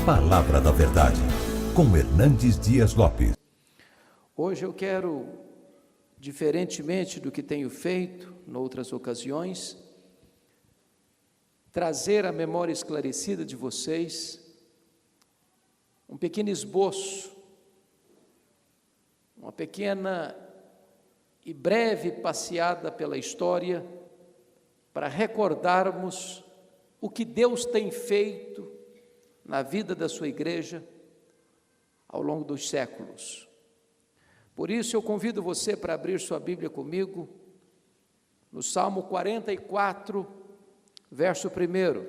Palavra da Verdade, com Hernandes Dias Lopes. Hoje eu quero, diferentemente do que tenho feito em outras ocasiões, trazer à memória esclarecida de vocês um pequeno esboço, uma pequena e breve passeada pela história para recordarmos o que Deus tem feito na vida da sua igreja ao longo dos séculos. Por isso eu convido você para abrir sua Bíblia comigo no Salmo 44, verso 1,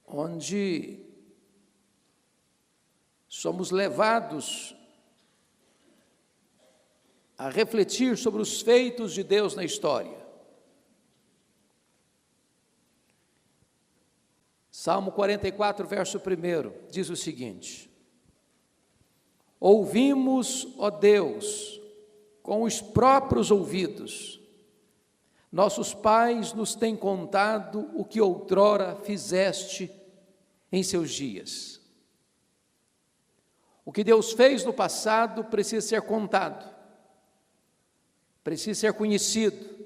onde somos levados a refletir sobre os feitos de Deus na história. Salmo 44, verso 1, diz o seguinte: ouvimos, ó Deus, com os próprios ouvidos, nossos pais nos têm contado o que outrora fizeste em seus dias. O que Deus fez no passado precisa ser contado, precisa ser conhecido,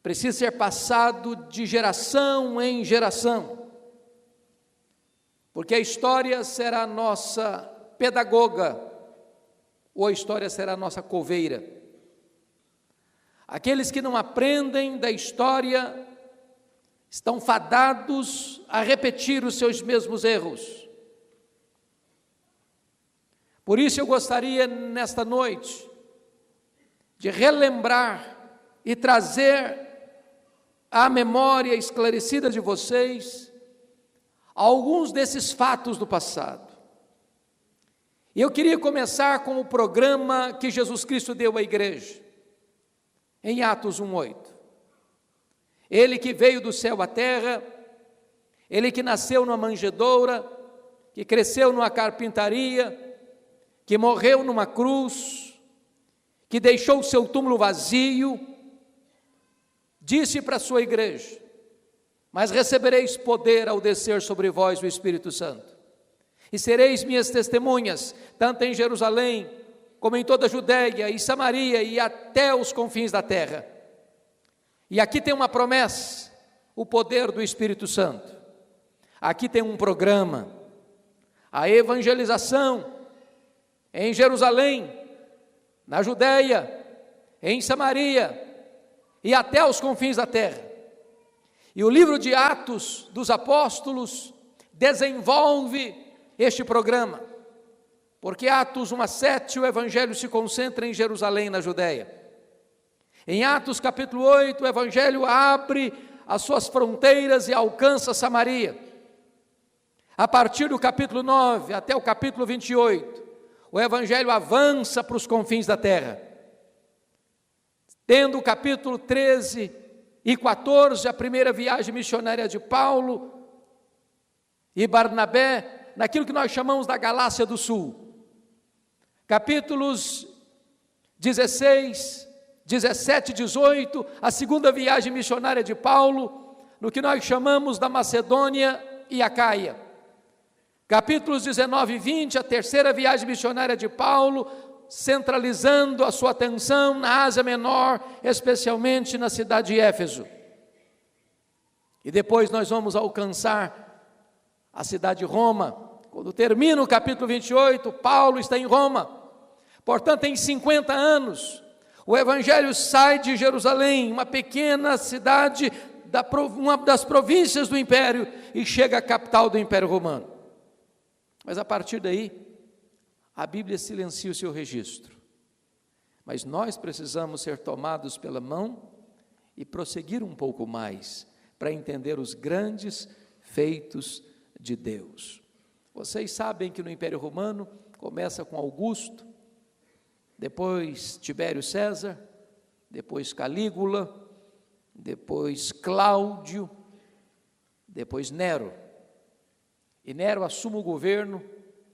precisa ser passado de geração em geração, porque a história será a nossa pedagoga, ou a história será a nossa coveira. Aqueles que não aprendem da história estão fadados a repetir os seus mesmos erros. Por isso eu gostaria nesta noite de relembrar e trazer à memória esclarecida de vocês alguns desses fatos do passado. E eu queria começar com o programa que Jesus Cristo deu à igreja, em Atos 1:8. Ele que veio do céu à terra, ele que nasceu numa manjedoura, que cresceu numa carpintaria, que morreu numa cruz, que deixou o seu túmulo vazio, disse para a sua igreja: mas recebereis poder ao descer sobre vós o Espírito Santo, e sereis minhas testemunhas, tanto em Jerusalém, como em toda a Judéia e Samaria e até os confins da terra. E aqui tem uma promessa, o poder do Espírito Santo. Aqui tem um programa, a evangelização em Jerusalém, na Judéia, em Samaria e até os confins da terra. E o livro de Atos dos Apóstolos desenvolve este programa, porque Atos 1:7 o evangelho se concentra em Jerusalém, na Judéia. Em Atos capítulo 8 o evangelho abre as suas fronteiras e alcança Samaria. A partir do capítulo 9 até o capítulo 28, o evangelho avança para os confins da terra. Tendo o capítulo 13 e 14, a primeira viagem missionária de Paulo e Barnabé, naquilo que nós chamamos da Galácia do Sul. Capítulos 16, 17 e 18, a segunda viagem missionária de Paulo, no que nós chamamos da Macedônia e Acaia. Capítulos 19 e 20, a terceira viagem missionária de Paulo, centralizando a sua atenção na Ásia Menor, especialmente na cidade de Éfeso. E depois nós vamos alcançar a cidade de Roma. Quando termina o capítulo 28, Paulo está em Roma. Portanto, em 50 anos, o evangelho sai de Jerusalém, uma pequena cidade, uma das províncias do império, e chega à capital do Império Romano. Mas a partir daí, a Bíblia silencia o seu registro. Mas nós precisamos ser tomados pela mão e prosseguir um pouco mais, para entender os grandes feitos de Deus. Vocês sabem que no Império Romano começa com Augusto, depois Tibério César, depois Calígula, depois Cláudio, depois Nero. E Nero assume o governo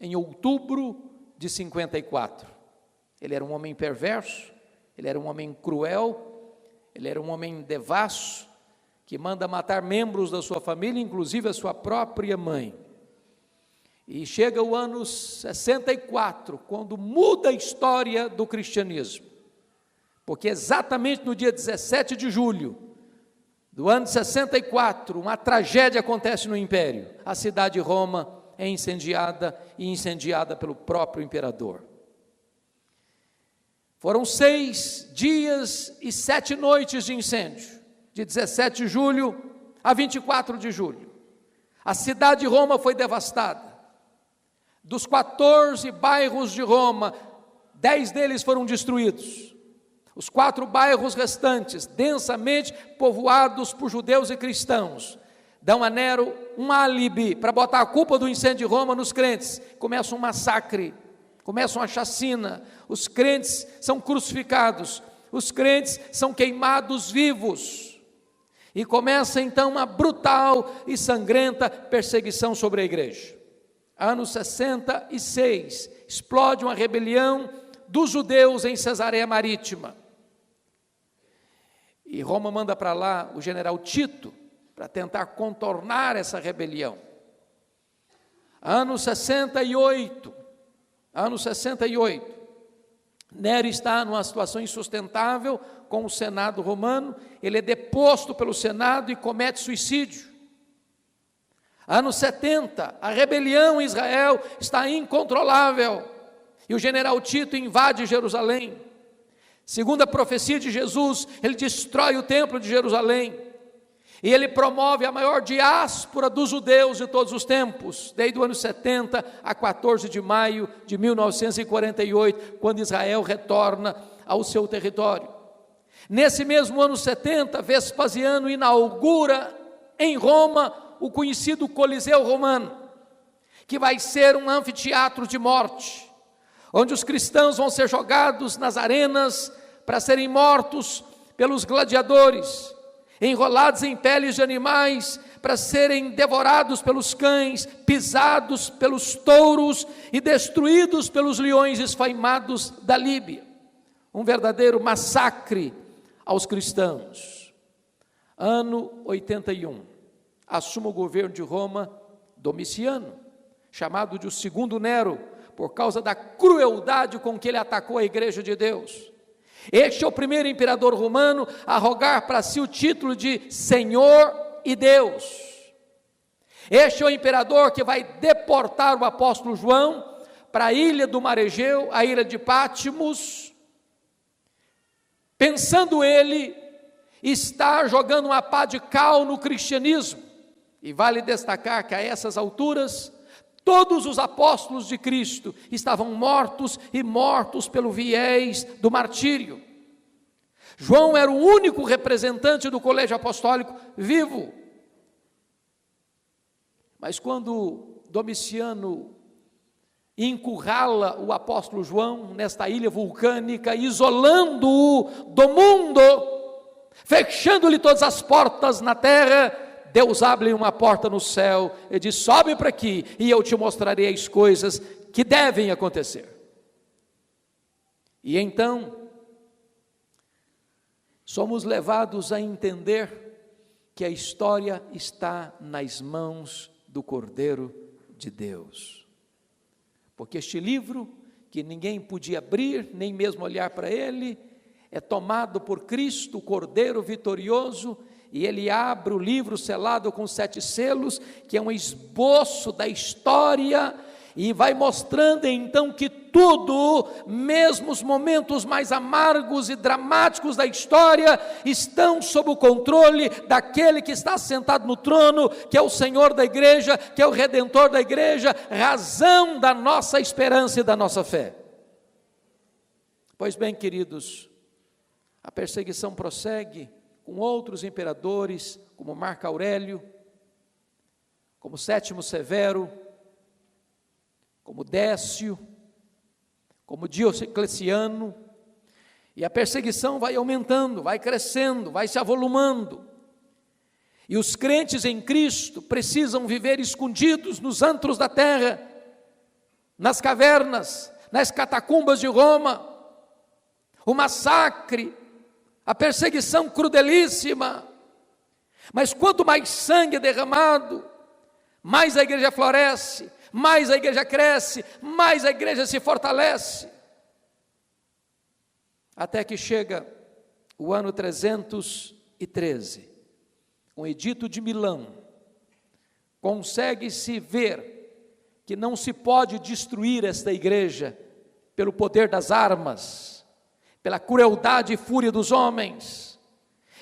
em outubro de 54. Ele era um homem perverso, ele era um homem cruel, ele era um homem devasso, que manda matar membros da sua família, inclusive a sua própria mãe. E chega o ano 64, quando muda a história do cristianismo, porque exatamente no dia 17 de julho do ano 64, uma tragédia acontece no Império. A cidade de Roma é incendiada, e incendiada pelo próprio imperador. Foram 6 dias e 7 noites de incêndio, de 17 de julho a 24 de julho. A cidade de Roma foi devastada. Dos 14 bairros de Roma, 10 deles foram destruídos. Os 4 bairros restantes, densamente povoados por judeus e cristãos, dão a Nero um álibi para botar a culpa do incêndio de Roma nos crentes. Começa um massacre, começa uma chacina, os crentes são crucificados, os crentes são queimados vivos, e começa então uma brutal e sangrenta perseguição sobre a igreja. Ano 66, explode uma rebelião dos judeus em Cesareia Marítima, e Roma manda para lá o general Tito, para tentar contornar essa rebelião. Ano 68, Nero está numa situação insustentável com o Senado romano, ele é deposto pelo Senado e comete suicídio. Ano 70, a rebelião em Israel está incontrolável, e o general Tito invade Jerusalém. Segundo a profecia de Jesus, ele destrói o templo de Jerusalém, e ele promove a maior diáspora dos judeus de todos os tempos, desde o ano 70 a 14 de maio de 1948, quando Israel retorna ao seu território. Nesse mesmo ano 70, Vespasiano inaugura em Roma o conhecido Coliseu Romano, que vai ser um anfiteatro de morte, onde os cristãos vão ser jogados nas arenas para serem mortos pelos gladiadores, enrolados em peles de animais para serem devorados pelos cães, pisados pelos touros e destruídos pelos leões esfaimados da Líbia. Um verdadeiro massacre aos cristãos. Ano 81, assume o governo de Roma Domiciano, chamado de o segundo Nero, por causa da crueldade com que ele atacou a igreja de Deus. Este é o primeiro imperador romano a rogar para si o título de Senhor e Deus. Este é o imperador que vai deportar o apóstolo João para a ilha do Mar Egeu, a ilha de Patmos, pensando ele estar jogando uma pá de cal no cristianismo. E vale destacar que a essas alturas, todos os apóstolos de Cristo estavam mortos, e mortos pelo viés do martírio. João era o único representante do colégio apostólico vivo. Mas quando Domiciano encurrala o apóstolo João nesta ilha vulcânica, isolando-o do mundo, fechando-lhe todas as portas na terra, Deus abre uma porta no céu e diz: sobe para aqui e eu te mostrarei as coisas que devem acontecer. E então, somos levados a entender que a história está nas mãos do Cordeiro de Deus. Porque este livro, que ninguém podia abrir, nem mesmo olhar para ele, é tomado por Cristo, o Cordeiro vitorioso, e ele abre o livro selado com 7 selos, que é um esboço da história, e vai mostrando então que tudo, mesmo os momentos mais amargos e dramáticos da história, estão sob o controle daquele que está sentado no trono, que é o Senhor da igreja, que é o Redentor da igreja, razão da nossa esperança e da nossa fé. Pois bem, queridos, a perseguição prossegue com outros imperadores, como Marco Aurélio, como Sétimo Severo, como Décio, como Diocleciano, e a perseguição vai aumentando, vai crescendo, vai se avolumando, e os crentes em Cristo precisam viver escondidos nos antros da terra, nas cavernas, nas catacumbas de Roma. O massacre, a perseguição crudelíssima, Mas quanto mais sangue é derramado, mais a igreja floresce, mais a igreja cresce, mais a igreja se fortalece. Até que chega o ano 313, um edito de Milão, consegue-se ver que não se pode destruir esta igreja pelo poder das armas, pela crueldade e fúria dos homens.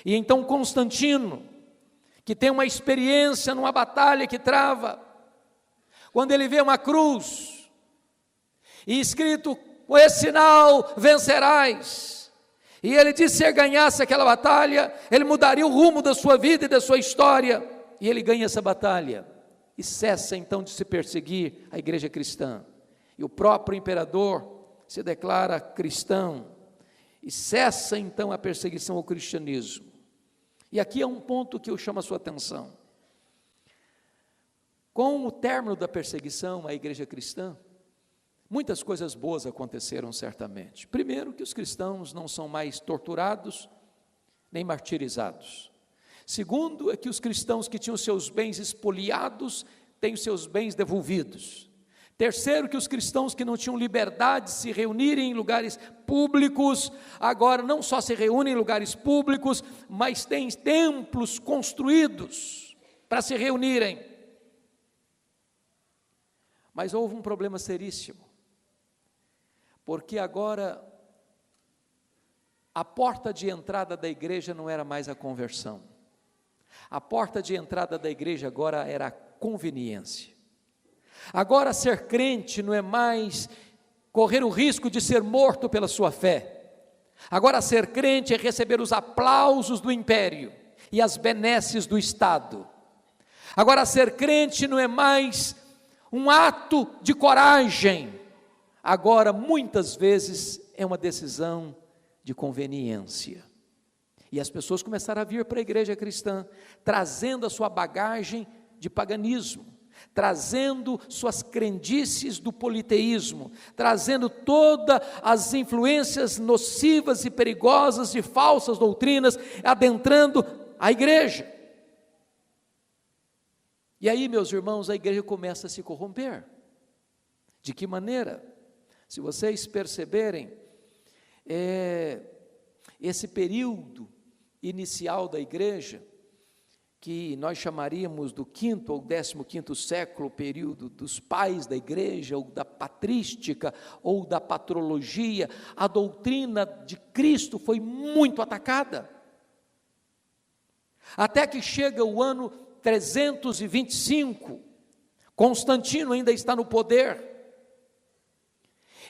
E então Constantino, que tem uma experiência numa batalha que trava, quando ele vê uma cruz, e escrito, com esse sinal vencerás, e ele disse, se ele ganhasse aquela batalha, ele mudaria o rumo da sua vida e da sua história, e ele ganha essa batalha, e cessa então de se perseguir a igreja cristã, e o próprio imperador se declara cristão, e cessa então a perseguição ao cristianismo. E aqui é um ponto que eu chamo a sua atenção. Com o término da perseguição à igreja cristã, muitas coisas boas aconteceram certamente. Primeiro, que os cristãos não são mais torturados, nem martirizados. Segundo, é que os cristãos que tinham seus bens expoliados, têm os seus bens devolvidos. Terceiro, que os cristãos que não tinham liberdade de se reunirem em lugares públicos, agora não só se reúnem em lugares públicos, mas têm templos construídos para se reunirem. Mas houve um problema seríssimo, porque agora a porta de entrada da igreja não era mais a conversão, a porta de entrada da igreja agora era a conveniência. Agora ser crente não é mais correr o risco de ser morto pela sua fé. Agora ser crente é receber os aplausos do império e as benesses do Estado. Agora ser crente não é mais um ato de coragem. Agora muitas vezes é uma decisão de conveniência. E as pessoas começaram a vir para a igreja cristã, trazendo a sua bagagem de paganismo, trazendo suas crendices do politeísmo, trazendo todas as influências nocivas e perigosas de falsas doutrinas, adentrando a igreja. E aí, meus irmãos, a igreja começa a se corromper. De que maneira? Se vocês perceberem, esse período inicial da igreja, que nós chamaríamos do 5º ou 15º século, período dos pais da igreja, ou da patrística, ou da patrologia, a doutrina de Cristo foi muito atacada, até que chega o ano 325, Constantino ainda está no poder,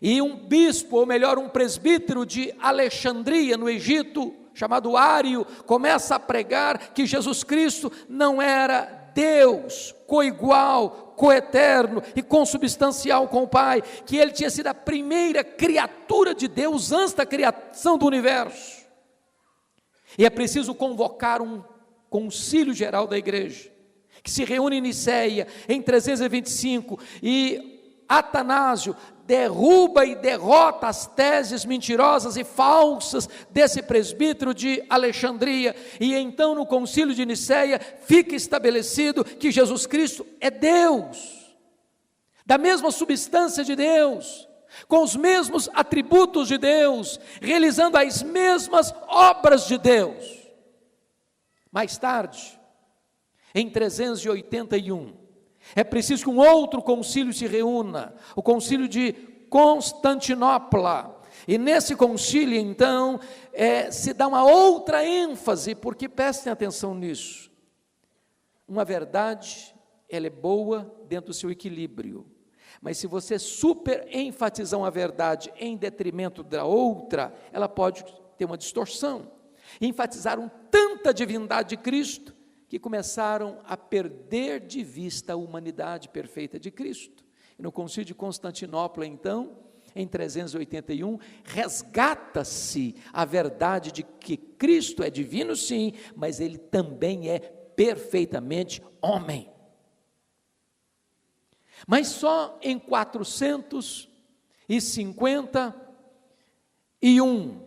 e um bispo, ou melhor, um presbítero de Alexandria, no Egito, chamado Ário, começa a pregar que Jesus Cristo não era Deus, coigual, coeterno e consubstancial com o Pai, que ele tinha sido a primeira criatura de Deus antes da criação do universo. E é preciso convocar um concílio geral da igreja, que se reúne em Nicéia em 325, e Atanásio derruba e derrota as teses mentirosas e falsas desse presbítero de Alexandria, e então no concílio de Nicéia fica estabelecido que Jesus Cristo é Deus, da mesma substância de Deus, com os mesmos atributos de Deus, realizando as mesmas obras de Deus. Mais tarde, em 381, é preciso que um outro concílio se reúna, o concílio de Constantinopla, e nesse concílio então, se dá uma outra ênfase, porque prestem atenção nisso, uma verdade, ela é boa dentro do seu equilíbrio, mas se você super enfatizar uma verdade em detrimento da outra, ela pode ter uma distorção. Enfatizaram tanta divindade de Cristo, que começaram a perder de vista a humanidade perfeita de Cristo. E no concílio de Constantinopla, então, em 381, resgata-se a verdade de que Cristo é divino sim, mas ele também é perfeitamente homem. Mas só em 451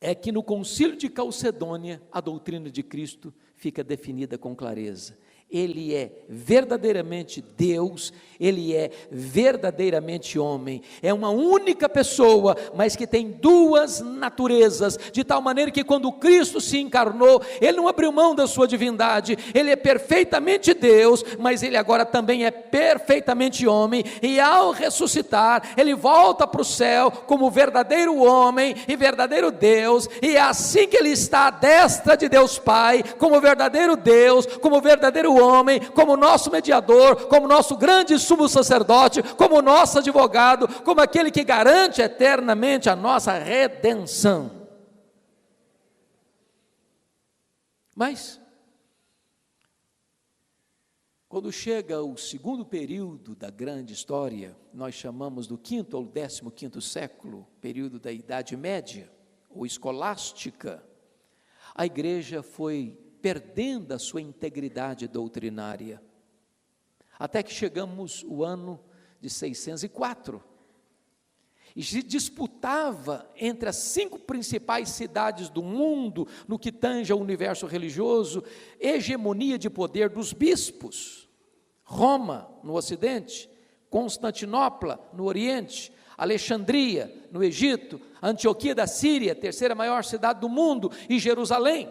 é que no concílio de Calcedônia a doutrina de Cristo fica definida com clareza. Ele é verdadeiramente Deus, Ele é verdadeiramente homem, é uma única pessoa, mas que tem duas naturezas, de tal maneira que quando Cristo se encarnou, Ele não abriu mão da sua divindade, Ele é perfeitamente Deus, mas Ele agora também é perfeitamente homem, e ao ressuscitar, Ele volta para o céu como verdadeiro homem e verdadeiro Deus, e é assim que Ele está à destra de Deus Pai, como verdadeiro Deus, como verdadeiro homem, como nosso mediador, como nosso grande sumo sacerdote, como nosso advogado, como aquele que garante eternamente a nossa redenção. Mas, quando chega o segundo período da grande história, nós chamamos do 5º ou 15º século, período da Idade Média, ou escolástica, a igreja foi perdendo a sua integridade doutrinária, até que chegamos o ano de 604, e se disputava entre as 5 principais cidades do mundo, no que tange ao universo religioso, hegemonia de poder dos bispos, Roma no ocidente, Constantinopla no oriente, Alexandria no Egito, Antioquia da Síria, terceira maior cidade do mundo, e Jerusalém.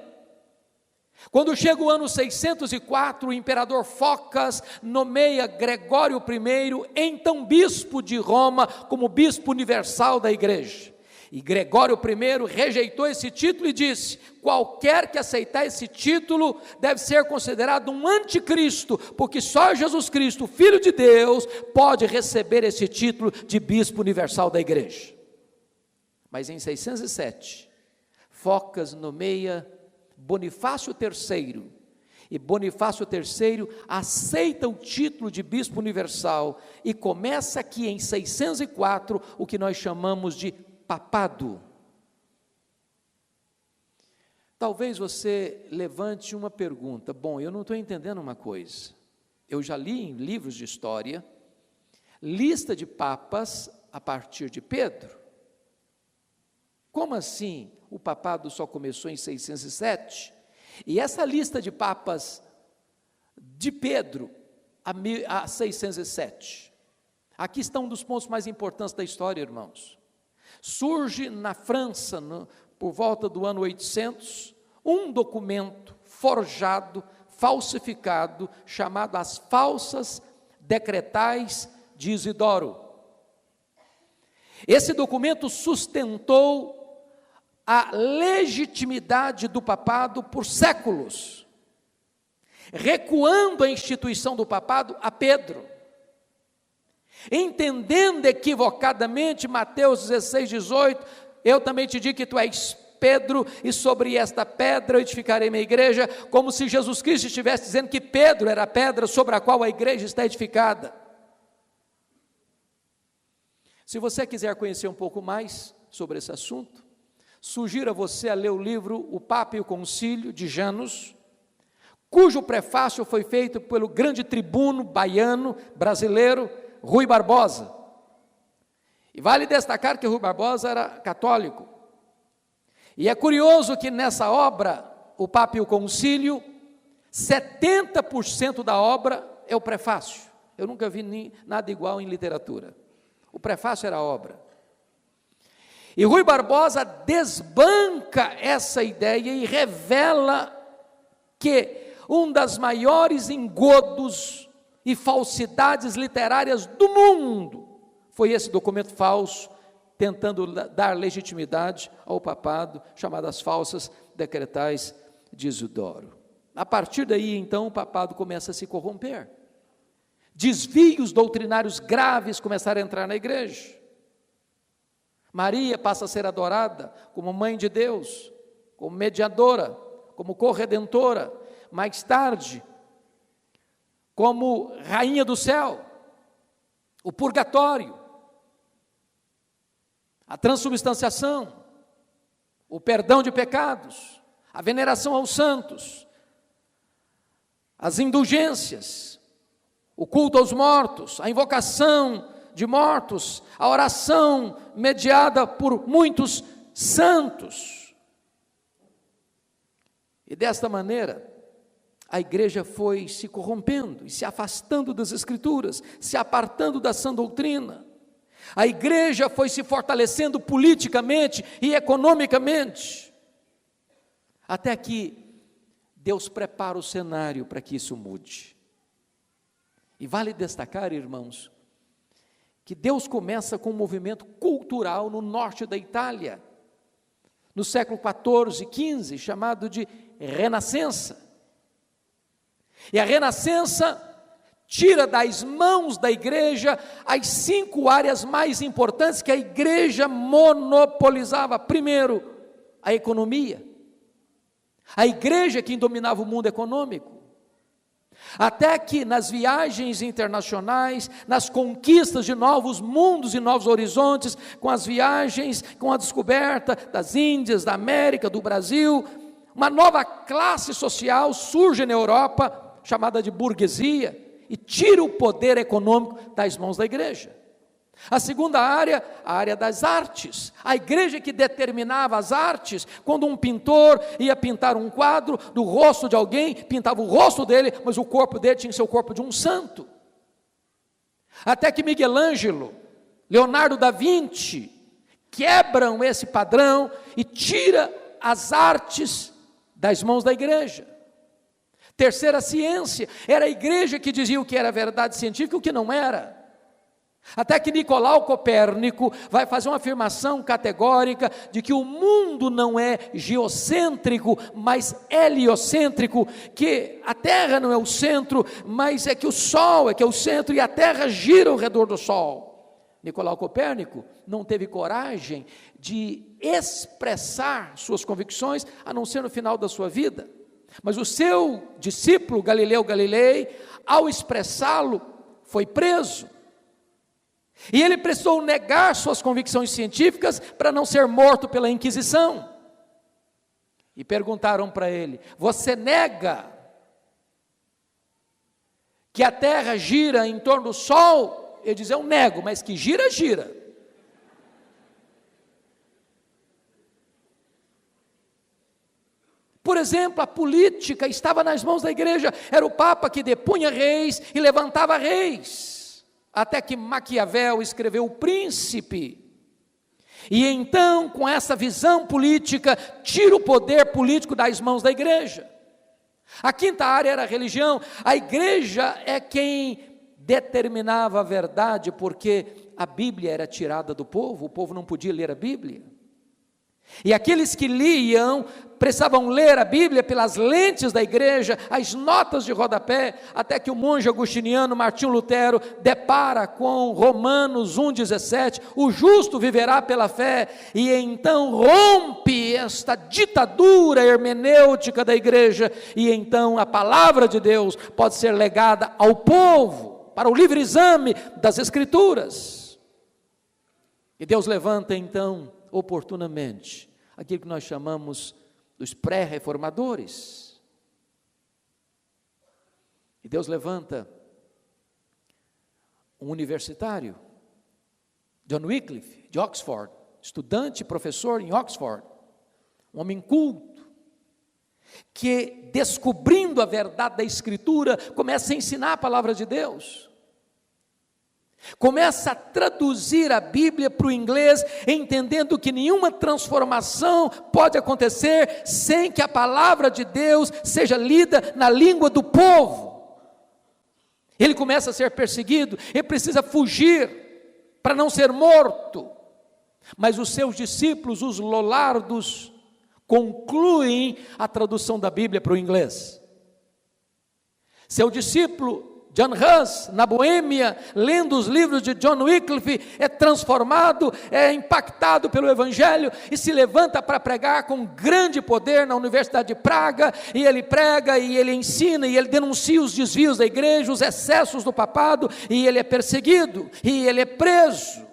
Quando chega o ano 604, o imperador Focas nomeia Gregório I, então bispo de Roma, como bispo universal da igreja. E Gregório I rejeitou esse título e disse: qualquer que aceitar esse título deve ser considerado um anticristo, porque só Jesus Cristo, Filho de Deus, pode receber esse título de bispo universal da igreja. Mas em 607, Focas nomeia Bonifácio III, e Bonifácio III aceita o título de bispo universal, e começa aqui em 604, o que nós chamamos de papado. Talvez você levante uma pergunta: bom, eu não estou entendendo uma coisa, eu já li em livros de história, lista de papas a partir de Pedro, como assim o papado só começou em 607, e essa lista de papas de Pedro a 607, aqui está um dos pontos mais importantes da história, irmãos. Surge na França, por volta do ano 800, um documento forjado, falsificado, chamado as Falsas Decretais de Isidoro. Esse documento sustentou a legitimidade do papado por séculos, recuando a instituição do papado a Pedro, entendendo equivocadamente Mateus 16, 18, eu também te digo que tu és Pedro, e sobre esta pedra eu edificarei minha igreja, como se Jesus Cristo estivesse dizendo que Pedro era a pedra sobre a qual a igreja está edificada. Se você quiser conhecer um pouco mais sobre esse assunto, sugiro a você a ler o livro O Papa e o Concílio, de Janus, cujo prefácio foi feito pelo grande tribuno baiano, brasileiro, Rui Barbosa. E vale destacar que Rui Barbosa era católico. E é curioso que nessa obra, O Papa e o Concílio, 70% da obra é o prefácio. Eu nunca vi nada igual em literatura. O prefácio era a obra. E Rui Barbosa desbanca essa ideia e revela que um das maiores engodos e falsidades literárias do mundo foi esse documento falso, tentando dar legitimidade ao papado, chamado as Falsas Decretais de Isidoro. A partir daí, então, o papado começa a se corromper. Desvios doutrinários graves começaram a entrar na igreja. Maria passa a ser adorada como mãe de Deus, como mediadora, como corredentora, mais tarde, como rainha do céu, o purgatório, a transubstanciação, o perdão de pecados, a veneração aos santos, as indulgências, o culto aos mortos, a invocação de mortos, a oração mediada por muitos santos. E desta maneira, a igreja foi se corrompendo e se afastando das Escrituras, se apartando da sã doutrina. A igreja foi se fortalecendo politicamente e economicamente, até que Deus prepara o cenário para que isso mude. E vale destacar, irmãos, que Deus começa com um movimento cultural no norte da Itália, no século 14, 15, chamado de Renascença. E a Renascença tira das mãos da igreja as 5 áreas mais importantes que a igreja monopolizava. Primeiro, a economia. A igreja é quem dominava o mundo econômico. Até que nas viagens internacionais, nas conquistas de novos mundos e novos horizontes, com as viagens, com a descoberta das Índias, da América, do Brasil, uma nova classe social surge na Europa, chamada de burguesia, e tira o poder econômico das mãos da igreja. A segunda área, a área das artes. A igreja que determinava as artes. Quando um pintor ia pintar um quadro do rosto de alguém, pintava o rosto dele, mas o corpo dele tinha que ser o corpo de um santo. Até que Miguel Ângelo, Leonardo da Vinci, quebram esse padrão e tira as artes das mãos da igreja. Terceira ciência, era a igreja que dizia o que era verdade científica e o que não era. Até que Nicolau Copérnico vai fazer uma afirmação categórica de que o mundo não é geocêntrico, mas heliocêntrico, que a Terra não é o centro, mas é que o Sol é que é o centro e a Terra gira ao redor do Sol. Nicolau Copérnico não teve coragem de expressar suas convicções, a não ser no final da sua vida. Mas o seu discípulo Galileu Galilei, ao expressá-lo, foi preso. E ele precisou negar suas convicções científicas para não ser morto pela Inquisição. E perguntaram para ele: você nega que a Terra gira em torno do Sol? Ele diz: eu nego, mas que gira, gira. Por exemplo, a política estava nas mãos da igreja, era o Papa que depunha reis e levantava reis. Até que Maquiavel escreveu O Príncipe, e então, com essa visão política, tira o poder político das mãos da igreja. A quinta área era a religião. A igreja é quem determinava a verdade, porque a Bíblia era tirada do povo, o povo não podia ler a Bíblia. E aqueles que liam, precisavam ler a Bíblia pelas lentes da igreja, as notas de rodapé, até que o monge agostiniano Martinho Lutero depara com Romanos 1,17, o justo viverá pela fé, e então rompe esta ditadura hermenêutica da igreja, e então a palavra de Deus pode ser legada ao povo, para o livre exame das Escrituras. E Deus levanta então, oportunamente, aquilo que nós chamamos dos pré-reformadores. E Deus levanta um universitário, John Wycliffe, de Oxford, estudante e professor em Oxford, um homem culto, que, descobrindo a verdade da Escritura, começa a ensinar a palavra de Deus. Começa a traduzir a Bíblia para o inglês, entendendo que nenhuma transformação pode acontecer sem que a palavra de Deus seja lida na língua do povo. Ele começa a ser perseguido, ele precisa fugir para não ser morto. Mas os seus discípulos, os Lollardos, concluem a tradução da Bíblia para o inglês. Seu discípulo John Hus, na Boêmia, lendo os livros de John Wycliffe, é transformado, é impactado pelo Evangelho e se levanta para pregar com grande poder na Universidade de Praga, e ele prega, e ele ensina, e ele denuncia os desvios da igreja, os excessos do papado, e ele é perseguido, e ele é preso.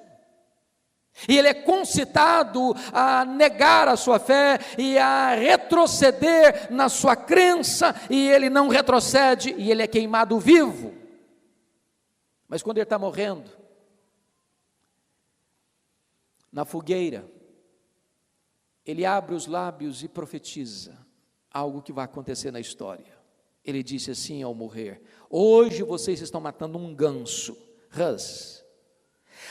E ele é concitado a negar a sua fé e a retroceder na sua crença, e ele não retrocede, e ele é queimado vivo. Mas quando ele está morrendo, na fogueira, ele abre os lábios e profetiza algo que vai acontecer na história. ele disse assim ao morrer: hoje vocês estão matando um ganso,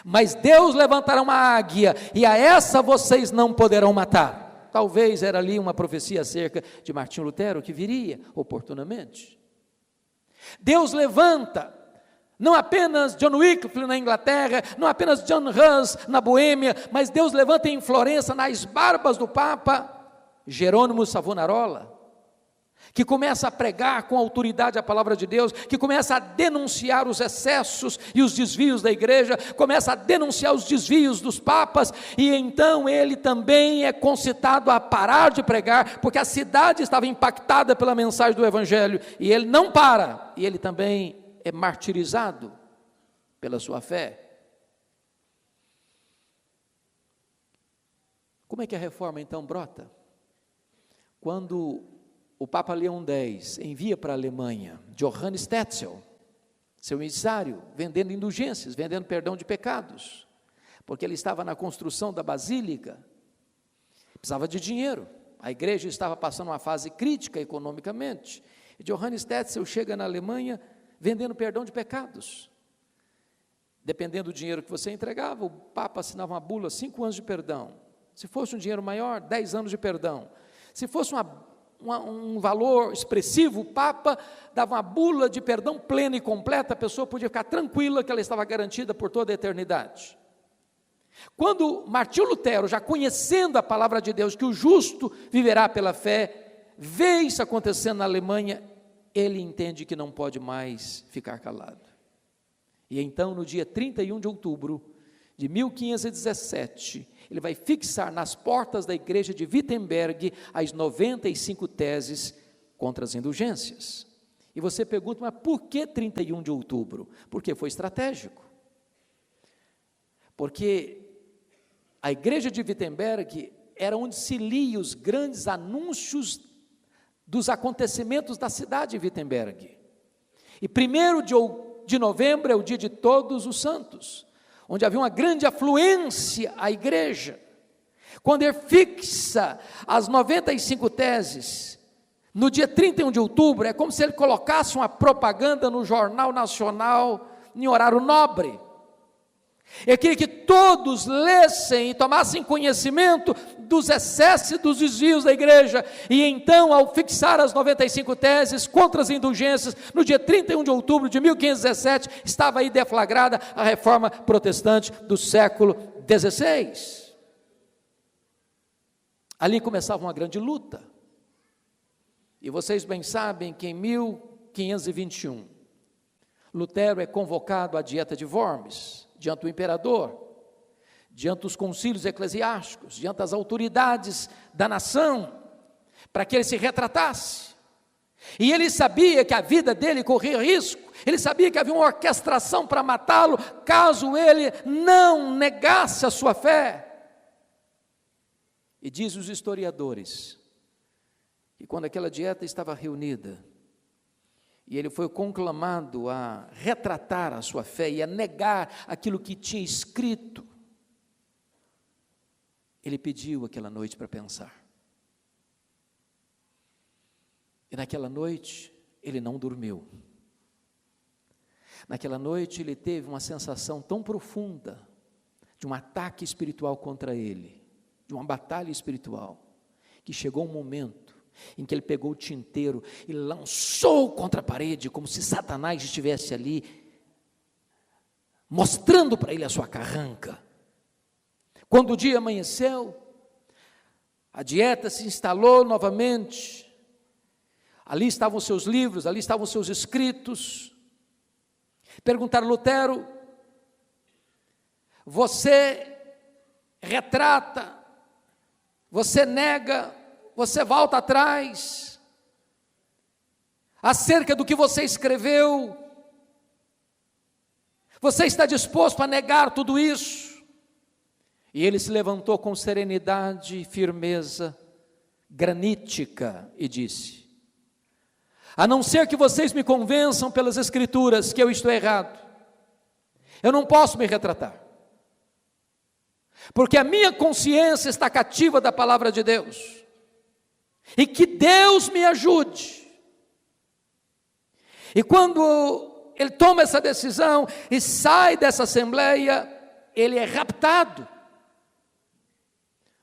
mas Deus levantará uma águia, e a essa vocês não poderão matar. Talvez era ali uma profecia acerca de Martinho Lutero, que viria oportunamente. Deus levanta, não apenas John Wycliffe na Inglaterra, não apenas John Hus na Boêmia, mas Deus levanta em Florença, nas barbas do Papa, Jerônimo Savonarola, que começa a pregar com autoridade a palavra de Deus, que começa a denunciar os excessos e os desvios da igreja, começa a denunciar os desvios dos papas, e então ele também é concitado a parar de pregar, porque a cidade estava impactada pela mensagem do evangelho, e ele não para, e ele também é martirizado pela sua fé. Como é que a reforma então brota? Quando o Papa Leão X envia para a Alemanha Johannes Tetzel, seu emissário, vendendo indulgências, vendendo perdão de pecados, porque ele estava na construção da basílica, precisava de dinheiro, a igreja estava passando uma fase crítica economicamente, e Johannes Tetzel chega na Alemanha vendendo perdão de pecados. Dependendo do dinheiro que você entregava, o Papa assinava uma bula, 5 anos de perdão. Se fosse um dinheiro maior, 10 anos de perdão. Se fosse um valor expressivo, o Papa dava uma bula de perdão plena e completa, a pessoa podia ficar tranquila que ela estava garantida por toda a eternidade. Quando Martinho Lutero, já conhecendo a palavra de Deus, que o justo viverá pela fé, vê isso acontecendo na Alemanha, ele entende que não pode mais ficar calado. E então, no dia 31 de outubro de 1517, ele vai fixar nas portas da igreja de Wittenberg as 95 teses contra as indulgências. E você pergunta, mas por que 31 de outubro? Porque foi estratégico. Porque a igreja de Wittenberg era onde se lia os grandes anúncios dos acontecimentos da cidade de Wittenberg. E 1º de novembro é o dia de Todos os Santos, onde havia uma grande afluência à igreja. Quando ele fixa as 95 teses, no dia 31 de outubro, é como se ele colocasse uma propaganda no Jornal Nacional, em horário nobre. Ele queria que todos lessem e tomassem conhecimento dos excessos e dos desvios da igreja, e então, ao fixar as 95 teses contra as indulgências, no dia 31 de outubro de 1517, estava aí deflagrada a reforma protestante do século XVI. Ali começava uma grande luta, e vocês bem sabem que em 1521, Lutero é convocado à Dieta de Worms, diante do imperador, diante dos concílios eclesiásticos, diante das autoridades da nação, para que ele se retratasse. E ele sabia que a vida dele corria risco, ele sabia que havia uma orquestração para matá-lo, caso ele não negasse a sua fé. E diz os historiadores, que quando aquela dieta estava reunida, e ele foi conclamado a retratar a sua fé e a negar aquilo que tinha escrito, ele pediu aquela noite para pensar. E naquela noite, ele não dormiu. Naquela noite, ele teve uma sensação tão profunda de um ataque espiritual contra ele, de uma batalha espiritual, que chegou um momento em que ele pegou o tinteiro e lançou contra a parede, como se Satanás estivesse ali, mostrando para ele a sua carranca. Quando o dia amanheceu, a dieta se instalou novamente, ali estavam os seus livros, ali estavam os seus escritos. Perguntaram: Lutero, você retrata, você nega, você volta atrás, acerca do que você escreveu, você está disposto a negar tudo isso? E ele se levantou com serenidade e firmeza granítica e disse: a não ser que vocês me convençam pelas escrituras que eu estou errado, eu não posso me retratar, porque a minha consciência está cativa da palavra de Deus. E que Deus me ajude E quando ele toma essa decisão e sai dessa assembleia, ele é raptado.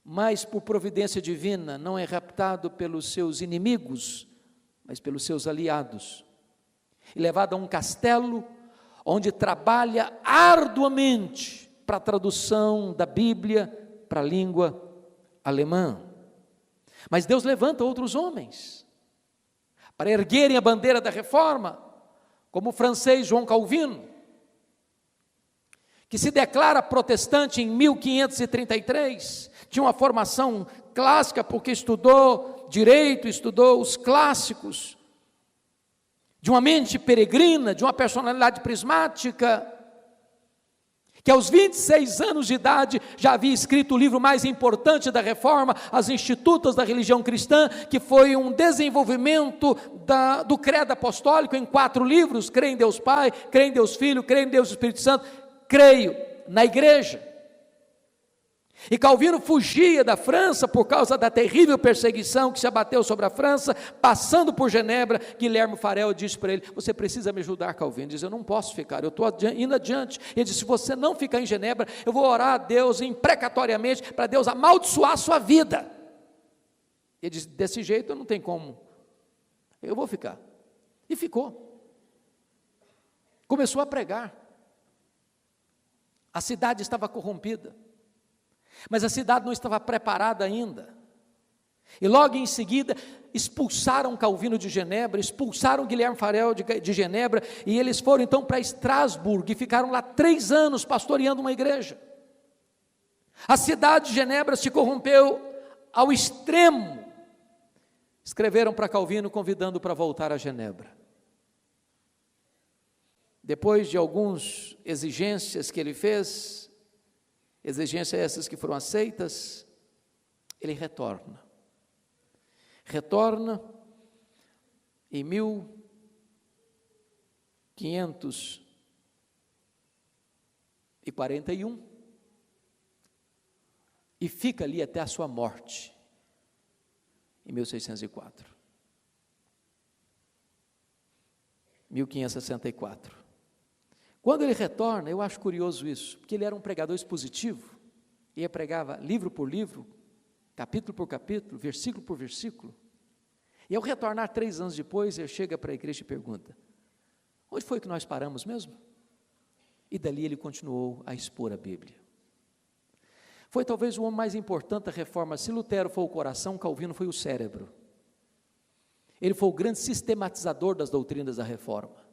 Mas por providência divina, não é raptado pelos seus inimigos, mas pelos seus aliados. E levado a um castelo, onde trabalha arduamente para a tradução da Bíblia para a língua alemã. Mas Deus levanta outros homens para erguerem a bandeira da reforma, como o francês João Calvino, que se declara protestante em 1533, tinha uma formação clássica porque estudou direito, estudou os clássicos, de uma mente peregrina, de uma personalidade prismática, que aos 26 anos de idade já havia escrito o livro mais importante da Reforma, As Institutas da Religião Cristã, que foi um desenvolvimento do credo apostólico em 4 livros: creio em Deus Pai, creio em Deus Filho, creio em Deus Espírito Santo, creio na igreja. E Calvino fugia da França por causa da terrível perseguição que se abateu sobre a França, passando por Genebra. Guilherme Farel disse para ele: você precisa me ajudar, Calvino. Ele diz: eu não posso ficar, eu estou indo adiante. Ele disse: se você não ficar em Genebra, eu vou orar a Deus imprecatoriamente para Deus amaldiçoar a sua vida. Ele disse: desse jeito não tem como, eu vou ficar. E ficou. Começou a pregar. A cidade estava corrompida, mas a cidade não estava preparada ainda. E logo em seguida expulsaram Calvino de Genebra, expulsaram Guilherme Farel de Genebra, e eles foram então para Estrasburgo e ficaram lá 3 anos pastoreando uma igreja. A cidade de Genebra se corrompeu ao extremo. Escreveram para Calvino convidando para voltar a Genebra. Depois de algumas exigências que ele fez, exigências essas que foram aceitas, ele retorna. Retorna em 1541 e fica ali até a sua morte, em 1604. 1564. Quando ele retorna, eu acho curioso isso, porque ele era um pregador expositivo, ele pregava livro por livro, capítulo por capítulo, versículo por versículo. E ao retornar 3 anos depois, ele chega para a igreja e pergunta: onde foi que nós paramos mesmo? E dali ele continuou a expor a Bíblia. Foi talvez o homem mais importante da reforma. Se Lutero foi o coração, Calvino foi o cérebro. Ele foi o grande sistematizador das doutrinas da reforma.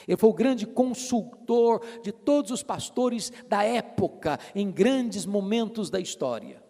Ele foi o grande consultor de todos os pastores da época, em grandes momentos da história.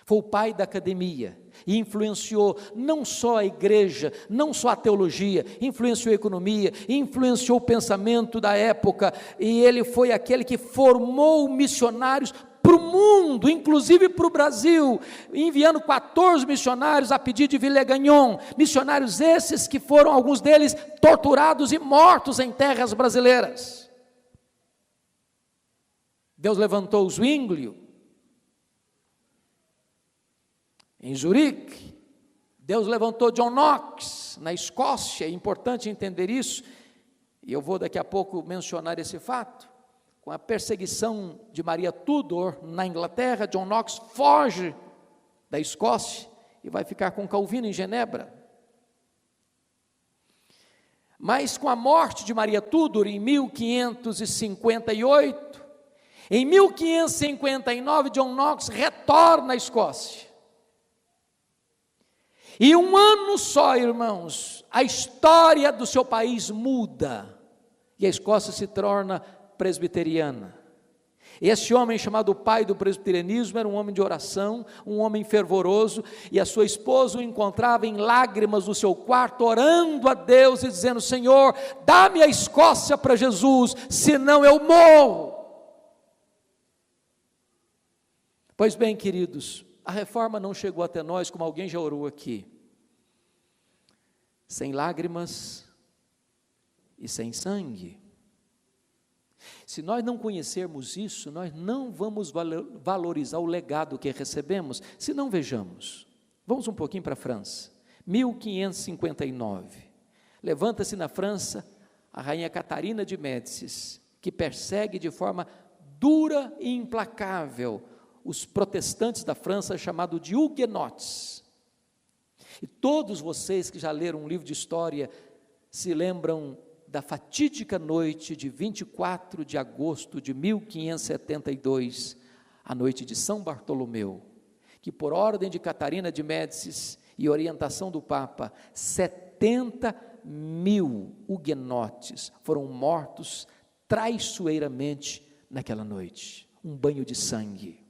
Foi o pai da academia e influenciou não só a igreja, não só a teologia, influenciou a economia, influenciou o pensamento da época, e ele foi aquele que formou missionários para o mundo, inclusive para o Brasil, enviando 14 missionários a pedido de Villegagnon, missionários esses que foram, alguns deles, torturados e mortos em terras brasileiras. Deus levantou Zwinglio, em Zurique. Deus levantou John Knox, na Escócia. É importante entender isso, e eu vou daqui a pouco mencionar esse fato. Com a perseguição de Maria Tudor na Inglaterra, John Knox foge da Escócia e vai ficar com Calvino em Genebra. Mas com a morte de Maria Tudor em 1558, em 1559, John Knox retorna à Escócia. E 1 ano só, irmãos, a história do seu país muda, e a Escócia se torna presbiteriana. Esse homem, chamado pai do presbiterianismo, era um homem de oração, um homem fervoroso, e a sua esposa o encontrava em lágrimas no seu quarto, orando a Deus e dizendo: Senhor, dá-me a Escócia para Jesus, senão eu morro. Pois bem, queridos, a reforma não chegou até nós, como alguém já orou aqui, sem lágrimas e sem sangue. Se nós não conhecermos isso, nós não vamos valorizar o legado que recebemos, se não vejamos. Vamos um pouquinho para a França, 1559. levanta-se na França a rainha Catarina de Médicis, que persegue de forma dura e implacável os protestantes da França, chamado de huguenotes. E todos vocês que já leram um livro de história se lembram da fatídica noite de 24 de agosto de 1572, a noite de São Bartolomeu, que por ordem de Catarina de Médicis e orientação do Papa, 70.000 huguenotes foram mortos traiçoeiramente naquela noite, um banho de sangue.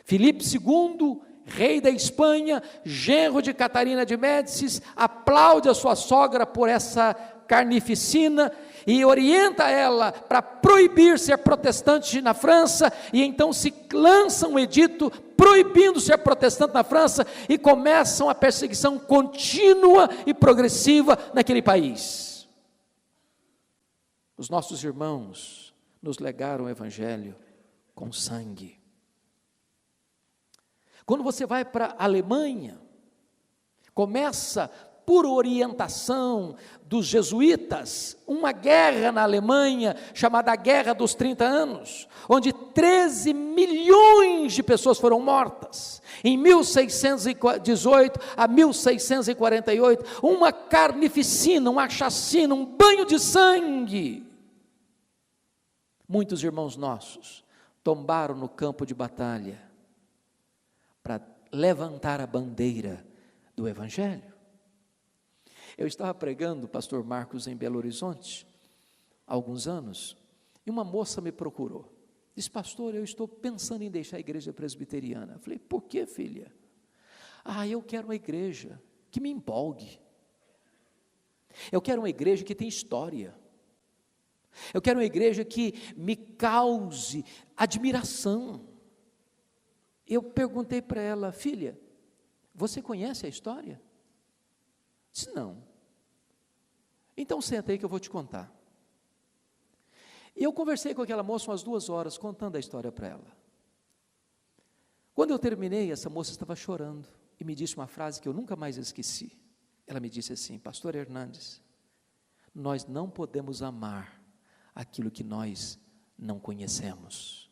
Filipe II, rei da Espanha, genro de Catarina de Médicis, aplaude a sua sogra por essa carnificina e orienta ela para proibir ser protestante na França, e então se lança um edito proibindo ser protestante na França, e começam a perseguição contínua e progressiva naquele país. Os nossos irmãos nos legaram o Evangelho com sangue. Quando você vai para a Alemanha, começa, por orientação dos jesuítas, uma guerra na Alemanha, chamada Guerra dos 30 Anos, onde 13 milhões de pessoas foram mortas, em 1618 a 1648, uma carnificina, uma chacina, um banho de sangue. Muitos irmãos nossos tombaram no campo de batalha, para levantar a bandeira do Evangelho. Eu estava pregando, pastor Marcos, em Belo Horizonte, há alguns anos, e uma moça me procurou, disse: pastor, eu estou pensando em deixar a igreja presbiteriana. Eu falei: por que, filha? Eu quero uma igreja que me empolgue, eu quero uma igreja que tem história, eu quero uma igreja que me cause admiração. Eu perguntei para ela: filha, você conhece a história? Disse: não. Então senta aí que eu vou te contar. E eu conversei com aquela moça umas 2 horas, contando a história para ela. Quando eu terminei, essa moça estava chorando, e me disse uma frase que eu nunca mais esqueci. Ela me disse assim: pastor Hernandes, nós não podemos amar aquilo que nós não conhecemos.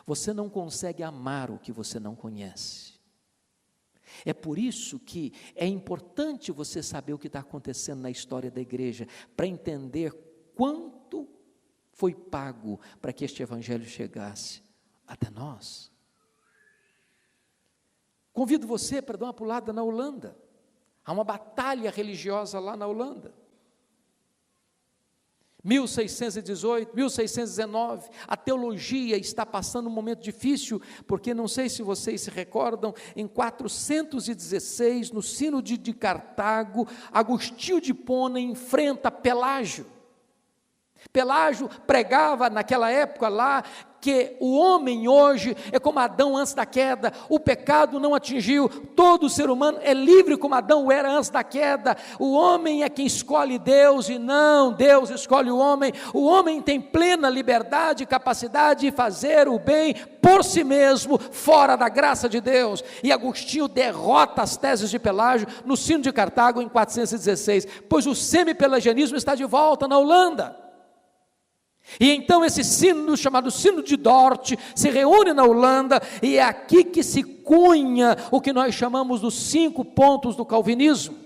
Você não consegue amar o que você não conhece. É por isso que é importante você saber o que está acontecendo na história da igreja, para entender quanto foi pago para que este evangelho chegasse até nós. Convido você para dar uma pulada na Holanda. Há uma batalha religiosa lá na Holanda. 1618, 1619, a teologia está passando um momento difícil, porque não sei se vocês se recordam, em 416, no Sínodo de Cartago, Agostinho de Hipona enfrenta Pelágio. Pelágio pregava naquela época lá que o homem hoje é como Adão antes da queda, o pecado não atingiu, todo ser humano é livre como Adão era antes da queda, o homem é quem escolhe Deus e não Deus escolhe o homem tem plena liberdade e capacidade de fazer o bem por si mesmo, fora da graça de Deus, e Agostinho derrota as teses de Pelágio no Sínodo de Cartago em 416, pois o semi-pelagianismo está de volta na Holanda. E então esse sínodo, chamado Sínodo de Dort, se reúne na Holanda, e é aqui que se cunha o que nós chamamos dos 5 pontos do calvinismo: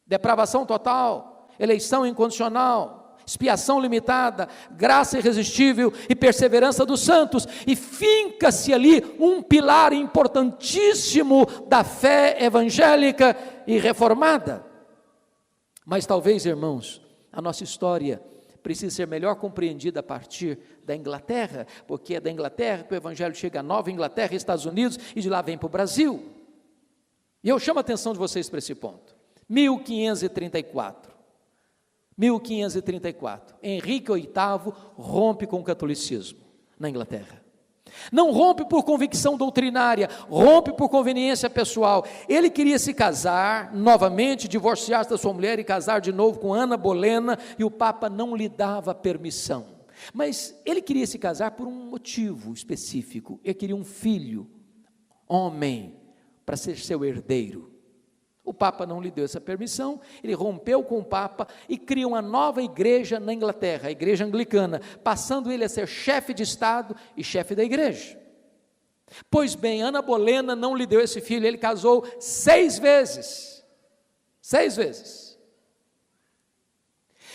depravação total, eleição incondicional, expiação limitada, graça irresistível e perseverança dos santos, e finca-se ali um pilar importantíssimo da fé evangélica e reformada. Mas talvez, irmãos, a nossa história precisa ser melhor compreendida a partir da Inglaterra, porque é da Inglaterra que o Evangelho chega a Nova Inglaterra, Estados Unidos, e de lá vem para o Brasil. E eu chamo a atenção de vocês para esse ponto. 1534, Henrique VIII rompe com o catolicismo na Inglaterra. Não rompe por convicção doutrinária, rompe por conveniência pessoal. Ele queria se casar novamente, divorciar-se da sua mulher e casar de novo com Ana Bolena, e o Papa não lhe dava permissão. Mas ele queria se casar por um motivo específico. Ele queria um filho, homem, para ser seu herdeiro. O Papa não lhe deu essa permissão, ele rompeu com o Papa e cria uma nova igreja na Inglaterra, a igreja anglicana, passando ele a ser chefe de Estado e chefe da igreja. Pois bem, Ana Bolena não lhe deu esse filho, ele casou 6 vezes. 6 vezes.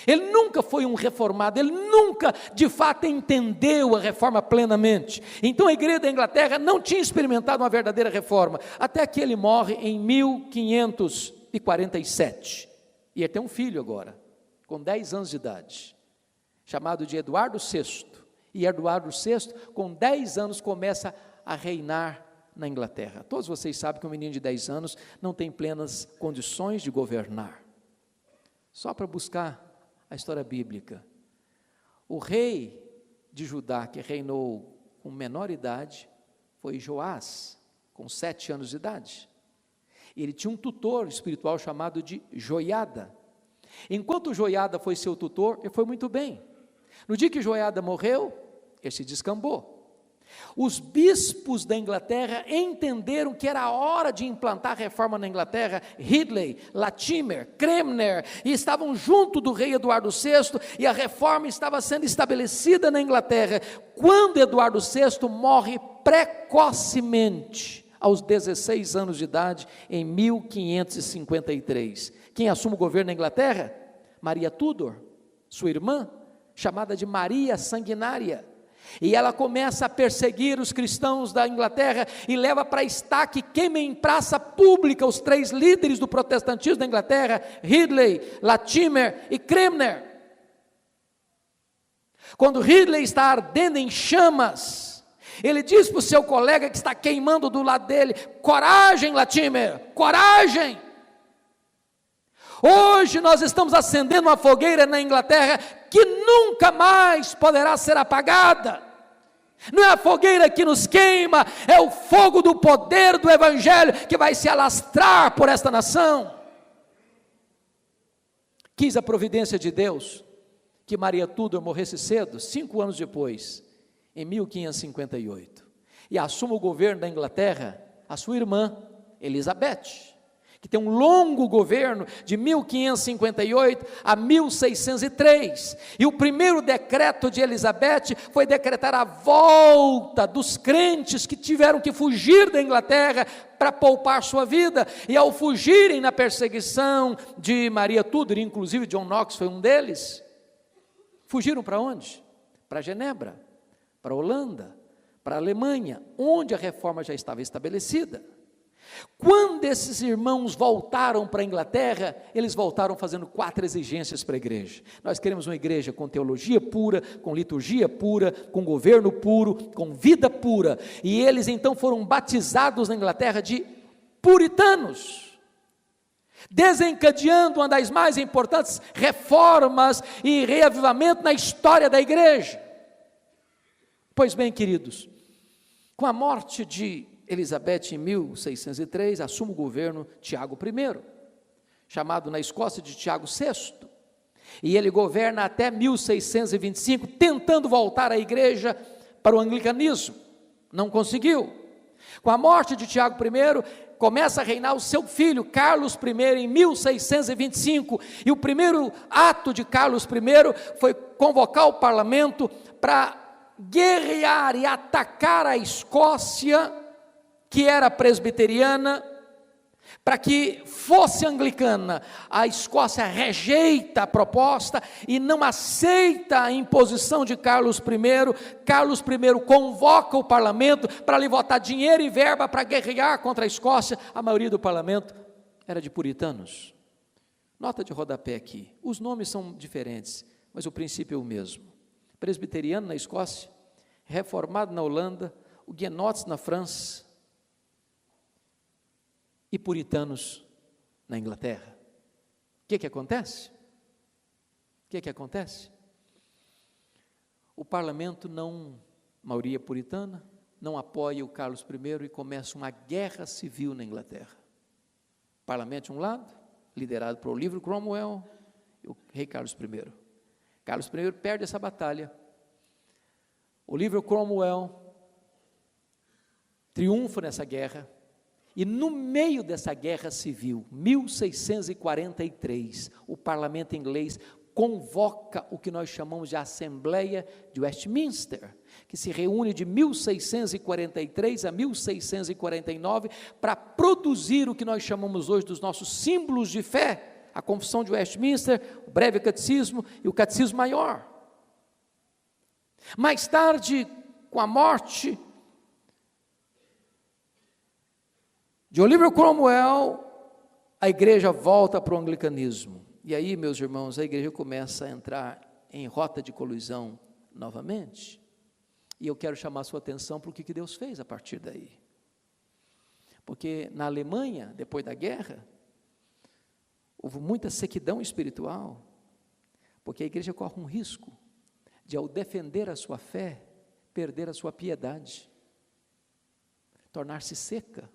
Ele nunca foi um reformado, ele nunca de fato entendeu a reforma plenamente. Então a igreja da Inglaterra não tinha experimentado uma verdadeira reforma, até que ele morre em 1547. E ele tem um filho agora, com 10 anos de idade, chamado de Eduardo VI. E Eduardo VI, com 10 anos, começa a reinar na Inglaterra. Todos vocês sabem que um menino de 10 anos não tem plenas condições de governar. Só para buscar a história bíblica, o rei de Judá que reinou com menor idade foi Joás, com 7 anos de idade. Ele tinha um tutor espiritual chamado de Joiada. Enquanto Joiada foi seu tutor, ele foi muito bem. No dia que Joiada morreu, ele se descambou. Os bispos da Inglaterra entenderam que era a hora de implantar a reforma na Inglaterra. Ridley, Latimer, Cranmer, e estavam junto do rei Eduardo VI, e a reforma estava sendo estabelecida na Inglaterra, quando Eduardo VI morre precocemente, aos 16 anos de idade, em 1553. Quem assume o governo na Inglaterra? Maria Tudor, sua irmã, chamada de Maria Sanguinária. E ela começa a perseguir os cristãos da Inglaterra e leva para estaque, queima em praça pública os 3 líderes do protestantismo da Inglaterra, Ridley, Latimer e Cranmer. Quando Ridley está ardendo em chamas, ele diz para o seu colega que está queimando do lado dele: coragem, Latimer, coragem! Hoje nós estamos acendendo uma fogueira na Inglaterra que nunca mais poderá ser apagada. Não é a fogueira que nos queima, é o fogo do poder do Evangelho que vai se alastrar por esta nação. Quis a providência de Deus que Maria Tudor morresse cedo, 5 anos depois, em 1558. E assume o governo da Inglaterra a sua irmã, Elizabeth, que tem um longo governo de 1558 a 1603, e o primeiro decreto de Elizabeth foi decretar a volta dos crentes que tiveram que fugir da Inglaterra para poupar sua vida, e ao fugirem na perseguição de Maria Tudor, inclusive John Knox foi um deles, fugiram para onde? Para Genebra, para a Holanda, para a Alemanha, onde a reforma já estava estabelecida. Quando esses irmãos voltaram para a Inglaterra, eles voltaram fazendo 4 exigências para a igreja. Nós queremos uma igreja com teologia pura, com liturgia pura, com governo puro, com vida pura. E eles então foram batizados na Inglaterra de puritanos, desencadeando uma das mais importantes reformas e reavivamento na história da igreja. Pois bem, queridos, com a morte de Elizabeth em 1603, assume o governo Tiago I, chamado na Escócia de Tiago VI, e ele governa até 1625, tentando voltar a igreja para o anglicanismo, não conseguiu. Com a morte de Tiago I, começa a reinar o seu filho, Carlos I, em 1625, e o primeiro ato de Carlos I foi convocar o parlamento para guerrear e atacar a Escócia, que era presbiteriana, para que fosse anglicana. A Escócia rejeita a proposta e não aceita a imposição de Carlos I. Carlos I convoca o parlamento para lhe votar dinheiro e verba para guerrear contra a Escócia. A maioria do parlamento era de puritanos. Nota de rodapé aqui, os nomes são diferentes, mas o princípio é o mesmo. Presbiteriano na Escócia, reformado na Holanda, huguenotes na França, e puritanos na Inglaterra. O que acontece? O que acontece? O parlamento não, maioria puritana, não apoia o Carlos I e começa uma guerra civil na Inglaterra. O parlamento de um lado, liderado por Oliver Cromwell e o rei Carlos I. Carlos I perde essa batalha. Oliver Cromwell triunfa nessa guerra, E no meio dessa guerra civil, 1643, o parlamento inglês convoca o que nós chamamos de Assembleia de Westminster, que se reúne de 1643 a 1649 para produzir o que nós chamamos hoje dos nossos símbolos de fé, a Confissão de Westminster, o Breve Catecismo e o Catecismo Maior. Mais tarde, com a morte de Oliver Cromwell, a igreja volta para o anglicanismo. E aí, meus irmãos, a igreja começa a entrar em rota de colisão novamente. E eu quero chamar a sua atenção para o que Deus fez a partir daí. Porque na Alemanha, depois da guerra, houve muita sequidão espiritual, porque a igreja corre um risco de, ao defender a sua fé, perder a sua piedade, tornar-se seca.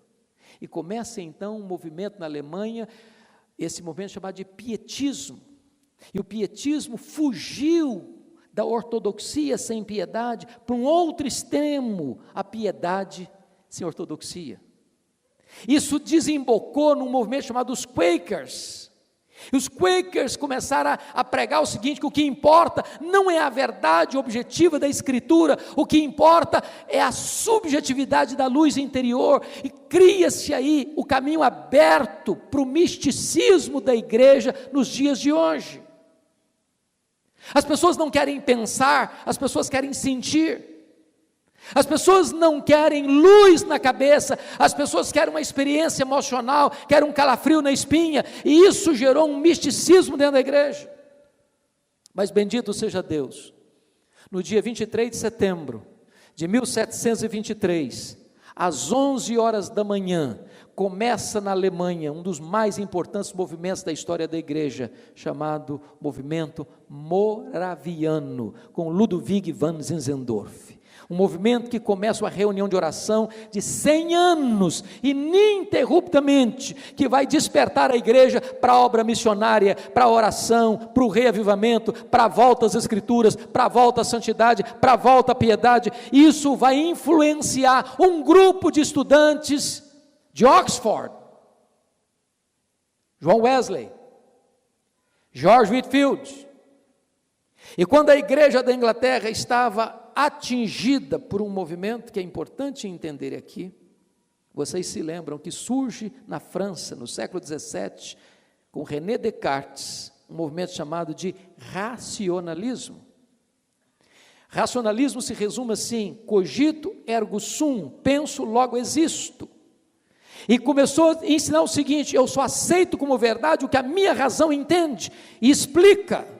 E começa então um movimento na Alemanha, esse movimento chamado de pietismo. E o pietismo fugiu da ortodoxia sem piedade para um outro extremo, a piedade sem ortodoxia. Isso desembocou num movimento chamado os Quakers. E os Quakers começaram a pregar o seguinte, que o que importa não é a verdade objetiva da Escritura, o que importa é a subjetividade da luz interior, e cria-se aí o caminho aberto para o misticismo da igreja nos dias de hoje. As pessoas não querem pensar, as pessoas querem sentir. As pessoas não querem luz na cabeça, as pessoas querem uma experiência emocional, querem um calafrio na espinha, e isso gerou um misticismo dentro da igreja. Mas bendito seja Deus, no dia 23 de setembro de 1723, às 11 horas da manhã, começa na Alemanha um dos mais importantes movimentos da história da igreja, chamado movimento moraviano, com Ludwig van Zinzendorf. Um movimento que começa uma reunião de oração de 100 anos, ininterruptamente, que vai despertar a igreja para a obra missionária, para a oração, para o reavivamento, para a volta às Escrituras, para a volta à santidade, para a volta à piedade. Isso vai influenciar um grupo de estudantes de Oxford, John Wesley, George Whitefield. E quando a igreja da Inglaterra estava atingida por um movimento que é importante entender aqui, vocês se lembram que surge na França, no século XVII, com René Descartes, um movimento chamado de racionalismo. Racionalismo se resume assim: cogito ergo sum, penso logo existo. E começou a ensinar o seguinte: eu só aceito como verdade o que a minha razão entende e explica.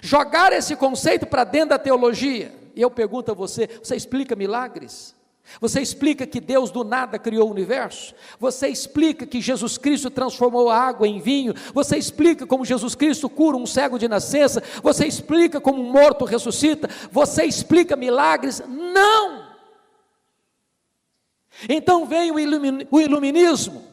Jogar esse conceito para dentro da teologia. E eu pergunto a você: você explica milagres? Você explica que Deus do nada criou o universo? Você explica que Jesus Cristo transformou a água em vinho? Você explica como Jesus Cristo cura um cego de nascença? Você explica como um morto ressuscita? Você explica milagres? Não! Então vem o iluminismo.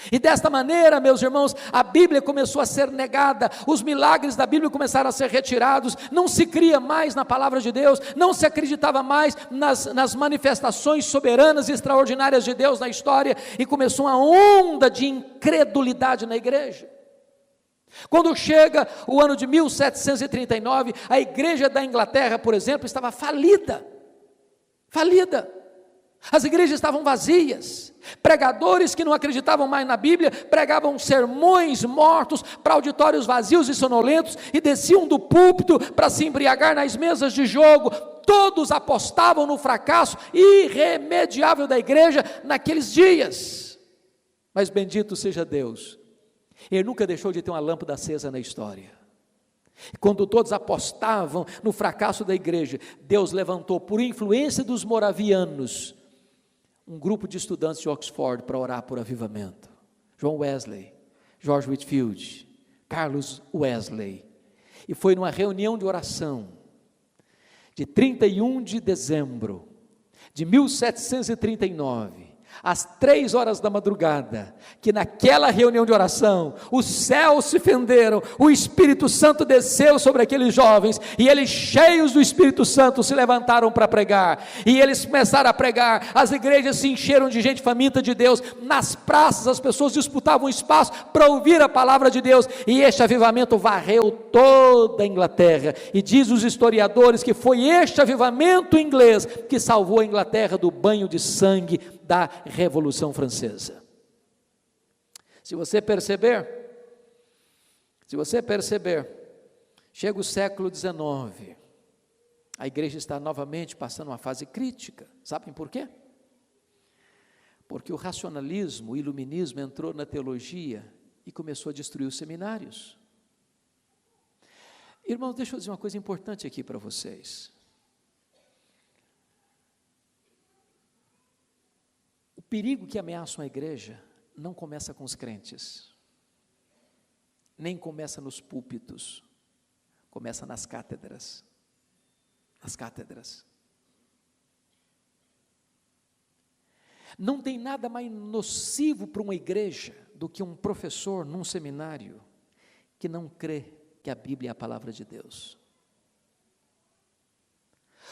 E desta maneira, meus irmãos, a Bíblia começou a ser negada, os milagres da Bíblia começaram a ser retirados, não se cria mais na palavra de Deus, não se acreditava mais nas manifestações soberanas e extraordinárias de Deus na história, e começou uma onda de incredulidade na igreja. Quando chega o ano de 1739, a igreja da Inglaterra, por exemplo, estava falida. As igrejas estavam vazias, pregadores que não acreditavam mais na Bíblia, pregavam sermões mortos para auditórios vazios e sonolentos, e desciam do púlpito para se embriagar nas mesas de jogo. Todos apostavam no fracasso irremediável da igreja naqueles dias. Mas bendito seja Deus, Ele nunca deixou de ter uma lâmpada acesa na história. Quando todos apostavam no fracasso da igreja, Deus levantou, por influência dos moravianos, um grupo de estudantes de Oxford para orar por avivamento. John Wesley, George Whitefield, Carlos Wesley. E foi numa reunião de oração de 31 de dezembro de 1739, às 3 horas da madrugada, que naquela reunião de oração, os céus se fenderam, o Espírito Santo desceu sobre aqueles jovens, e eles, cheios do Espírito Santo, se levantaram para pregar, e eles começaram a pregar, as igrejas se encheram de gente faminta de Deus, nas praças as pessoas disputavam espaço para ouvir a palavra de Deus, e este avivamento varreu toda a Inglaterra, e diz os historiadores que foi este avivamento inglês que salvou a Inglaterra do banho de sangue da Revolução Francesa. Se você perceber, chega o século XIX, a igreja está novamente passando uma fase crítica. Sabem por quê? Porque o racionalismo, o iluminismo entrou na teologia e começou a destruir os seminários. Irmãos, deixa eu dizer uma coisa importante aqui para vocês. O perigo que ameaça uma igreja não começa com os crentes, nem começa nos púlpitos, começa nas cátedras. Nas cátedras. Não tem nada mais nocivo para uma igreja do que um professor num seminário que não crê que a Bíblia é a palavra de Deus.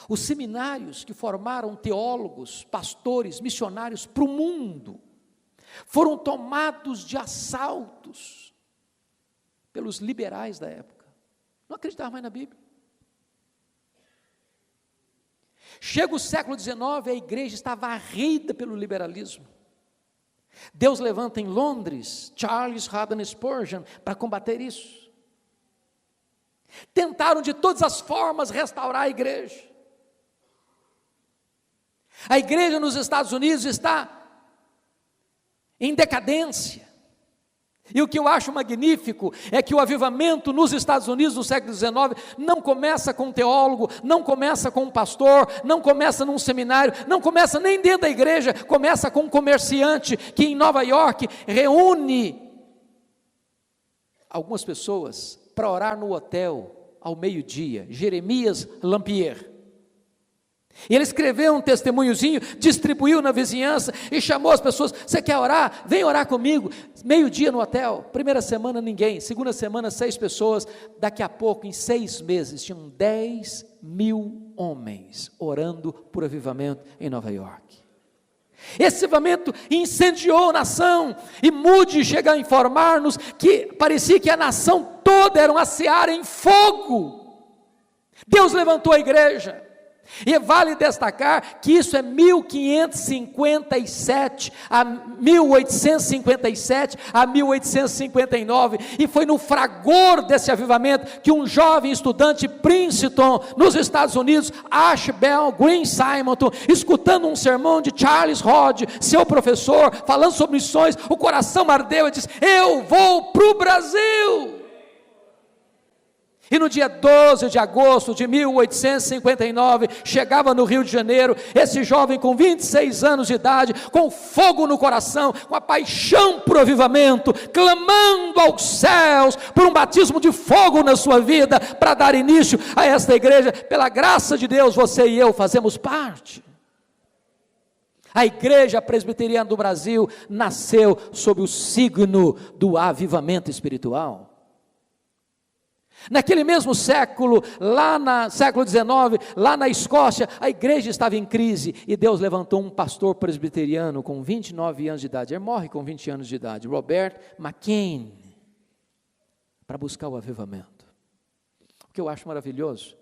Os seminários que formaram teólogos, pastores, missionários para o mundo, foram tomados de assaltos pelos liberais da época. Não acreditavam mais na Bíblia. Chega o século XIX, a igreja está varrida pelo liberalismo. Deus levanta em Londres Charles Haddon Spurgeon para combater isso. Tentaram de todas as formas restaurar a igreja. A igreja nos Estados Unidos está em decadência. E o que eu acho magnífico é que o avivamento nos Estados Unidos no século XIX não começa com um teólogo, não começa com um pastor, não começa num seminário, não começa nem dentro da igreja, começa com um comerciante que em Nova York reúne algumas pessoas para orar no hotel ao meio-dia, Jeremias Lampier. E ele escreveu um testemunhozinho, distribuiu na vizinhança e chamou as pessoas: você quer orar? Vem orar comigo. Meio-dia no hotel, primeira semana ninguém, segunda semana 6 pessoas, daqui a pouco, em 6 meses, tinham 10.000 homens orando por avivamento em Nova York. Esse avivamento incendiou a nação, e Moody chega a informar-nos que parecia que a nação toda era uma seara em fogo. Deus levantou a igreja. E vale destacar que isso é 1557 a 1857 a 1859, e foi no fragor desse avivamento que um jovem estudante de Princeton, nos Estados Unidos, Ashbel Green Simonton, escutando um sermão de Charles Hodge, seu professor, falando sobre missões, o coração ardeu e disse: eu vou para o Brasil. E no dia 12 de agosto de 1859, chegava no Rio de Janeiro, esse jovem com 26 anos de idade, com fogo no coração, com a paixão por avivamento, clamando aos céus por um batismo de fogo na sua vida, para dar início a esta igreja. Pela graça de Deus, você e eu fazemos parte. A igreja presbiteriana do Brasil nasceu sob o signo do avivamento espiritual. Naquele mesmo século, lá no século XIX, lá na Escócia, a igreja estava em crise, e Deus levantou um pastor presbiteriano com 29 anos de idade, ele morre com 20 anos de idade, Robert McKean, para buscar o avivamento. O que eu acho maravilhoso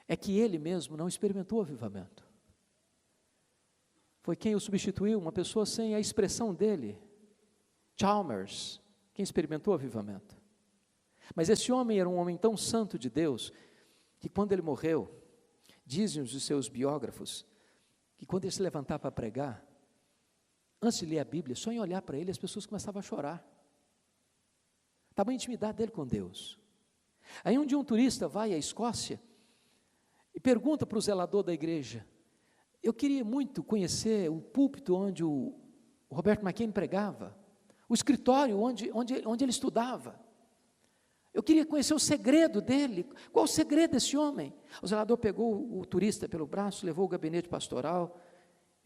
é que ele mesmo não experimentou o avivamento. Foi quem o substituiu, uma pessoa sem a expressão dele, Chalmers, quem experimentou o avivamento. Mas esse homem era um homem tão santo de Deus, que quando ele morreu, dizem os seus biógrafos, que quando ele se levantava para pregar, antes de ler a Bíblia, só em olhar para ele, as pessoas começavam a chorar. Estava a intimidade dele com Deus. Aí um dia um turista vai à Escócia, e pergunta para o zelador da igreja: eu queria muito conhecer o púlpito onde o Robert McKean pregava, o escritório onde ele estudava. Eu queria conhecer o segredo dele. Qual o segredo desse homem? O zelador pegou o turista pelo braço, levou ao gabinete pastoral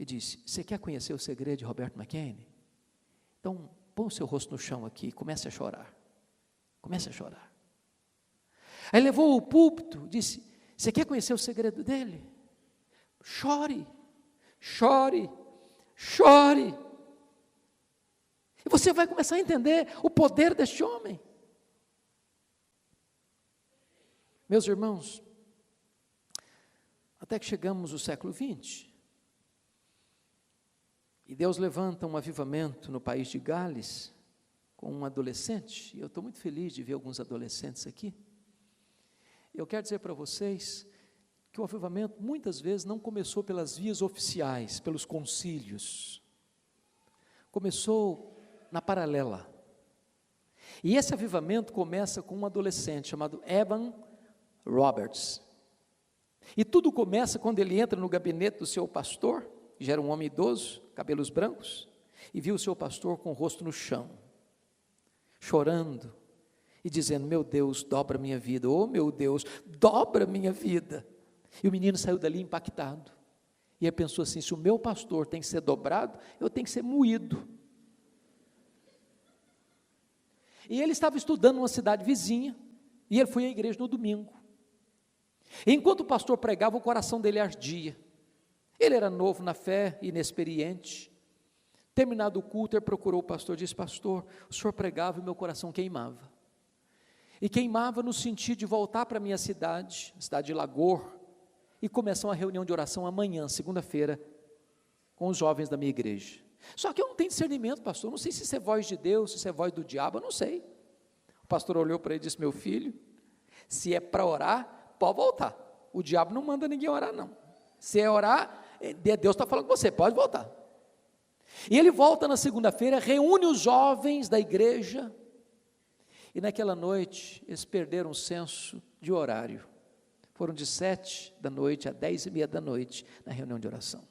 e disse: você quer conhecer o segredo de Roberto McKinney? Então, põe o seu rosto no chão aqui e comece a chorar. Comece a chorar. Aí levou o púlpito, disse: você quer conhecer o segredo dele? Chore, chore, chore. E você vai começar a entender o poder deste homem. Meus irmãos, até que chegamos no século XX, e Deus levanta um avivamento no país de Gales, com um adolescente, e eu estou muito feliz de ver alguns adolescentes aqui. Eu quero dizer para vocês que o avivamento muitas vezes não começou pelas vias oficiais, pelos concílios, começou na paralela. E esse avivamento começa com um adolescente chamado Evan Roberts. E tudo começa quando ele entra no gabinete do seu pastor, que já era um homem idoso, cabelos brancos, e viu o seu pastor com o rosto no chão, chorando e dizendo: meu Deus, dobra minha vida, oh meu Deus, dobra minha vida. E o menino saiu dali impactado, e ele pensou assim: se o meu pastor tem que ser dobrado, eu tenho que ser moído. E ele estava estudando numa cidade vizinha, e ele foi à igreja no domingo. E enquanto o pastor pregava, o coração dele ardia. Ele era novo na fé, inexperiente. Terminado o culto, ele procurou o pastor e disse: pastor, o senhor pregava e meu coração queimava. E queimava no sentido de voltar para a minha cidade, a cidade de Lagor, e começar uma reunião de oração amanhã, segunda-feira, com os jovens da minha igreja. Só que eu não tenho discernimento, pastor, não sei se isso é voz de Deus, se isso é voz do diabo, eu não sei. O pastor olhou para ele e disse: meu filho, se é para orar, pode voltar. O diabo não manda ninguém orar, não. Se é orar, Deus está falando com você, pode voltar. E ele volta na segunda-feira, reúne os jovens da igreja, e naquela noite, eles perderam o senso de horário. Foram de 7 da noite a 10:30 da noite, na reunião de oração.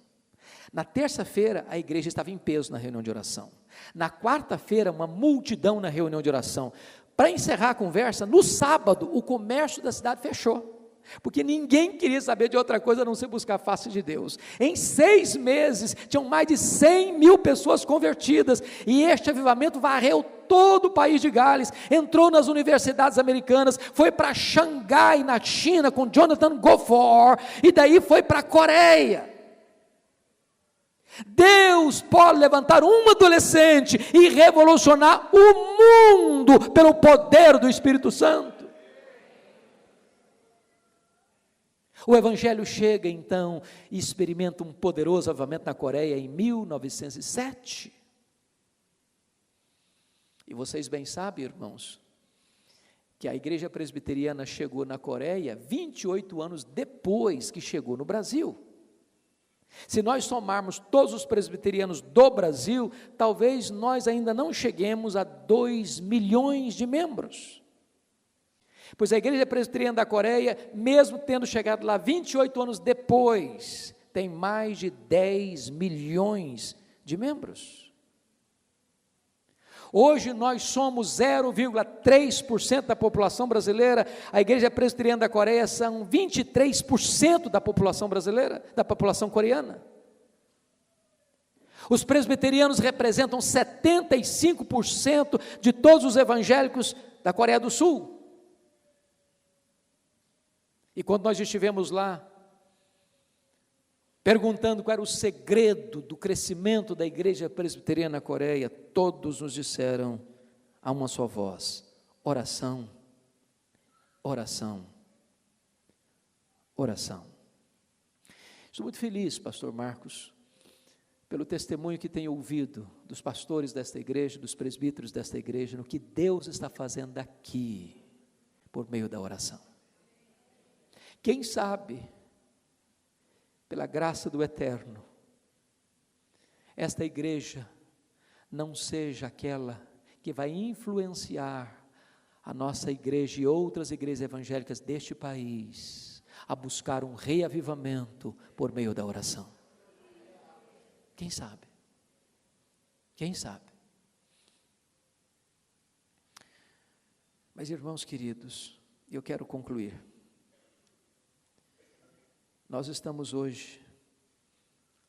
Na terça-feira, a igreja estava em peso na reunião de oração. Na quarta-feira, uma multidão na reunião de oração. Para encerrar a conversa, no sábado, o comércio da cidade fechou, porque ninguém queria saber de outra coisa a não ser buscar a face de Deus. Em 6 meses, tinham mais de 100.000 pessoas convertidas, e este avivamento varreu todo o país de Gales, entrou nas universidades americanas, foi para Xangai, na China, com Jonathan Goforth, e daí foi para a Coreia. Deus pode levantar um adolescente e revolucionar o mundo pelo poder do Espírito Santo. O evangelho chega então e experimenta um poderoso avivamento na Coreia em 1907. E vocês bem sabem, irmãos, que a igreja presbiteriana chegou na Coreia 28 anos depois que chegou no Brasil. Se nós somarmos todos os presbiterianos do Brasil, talvez nós ainda não cheguemos a 2 milhões de membros. Pois a igreja presbiteriana da Coreia, mesmo tendo chegado lá 28 anos depois, tem mais de 10 milhões de membros. Hoje nós somos 0,3% da população brasileira, a igreja presbiteriana da Coreia são 23% da população brasileira, da população coreana. Os presbiterianos representam 75% de todos os evangélicos da Coreia do Sul. E quando nós estivemos lá, perguntando qual era o segredo do crescimento da igreja presbiteriana na Coreia, todos nos disseram a uma só voz: oração, oração, oração. Estou muito feliz, pastor Marcos, pelo testemunho que tenho ouvido dos pastores desta igreja, dos presbíteros desta igreja, no que Deus está fazendo aqui, por meio da oração. Quem sabe, pela graça do Eterno, esta igreja não seja aquela que vai influenciar a nossa igreja e outras igrejas evangélicas deste país a buscar um reavivamento por meio da oração. Quem sabe? Quem sabe? Mas, irmãos queridos, eu quero concluir. Nós estamos hoje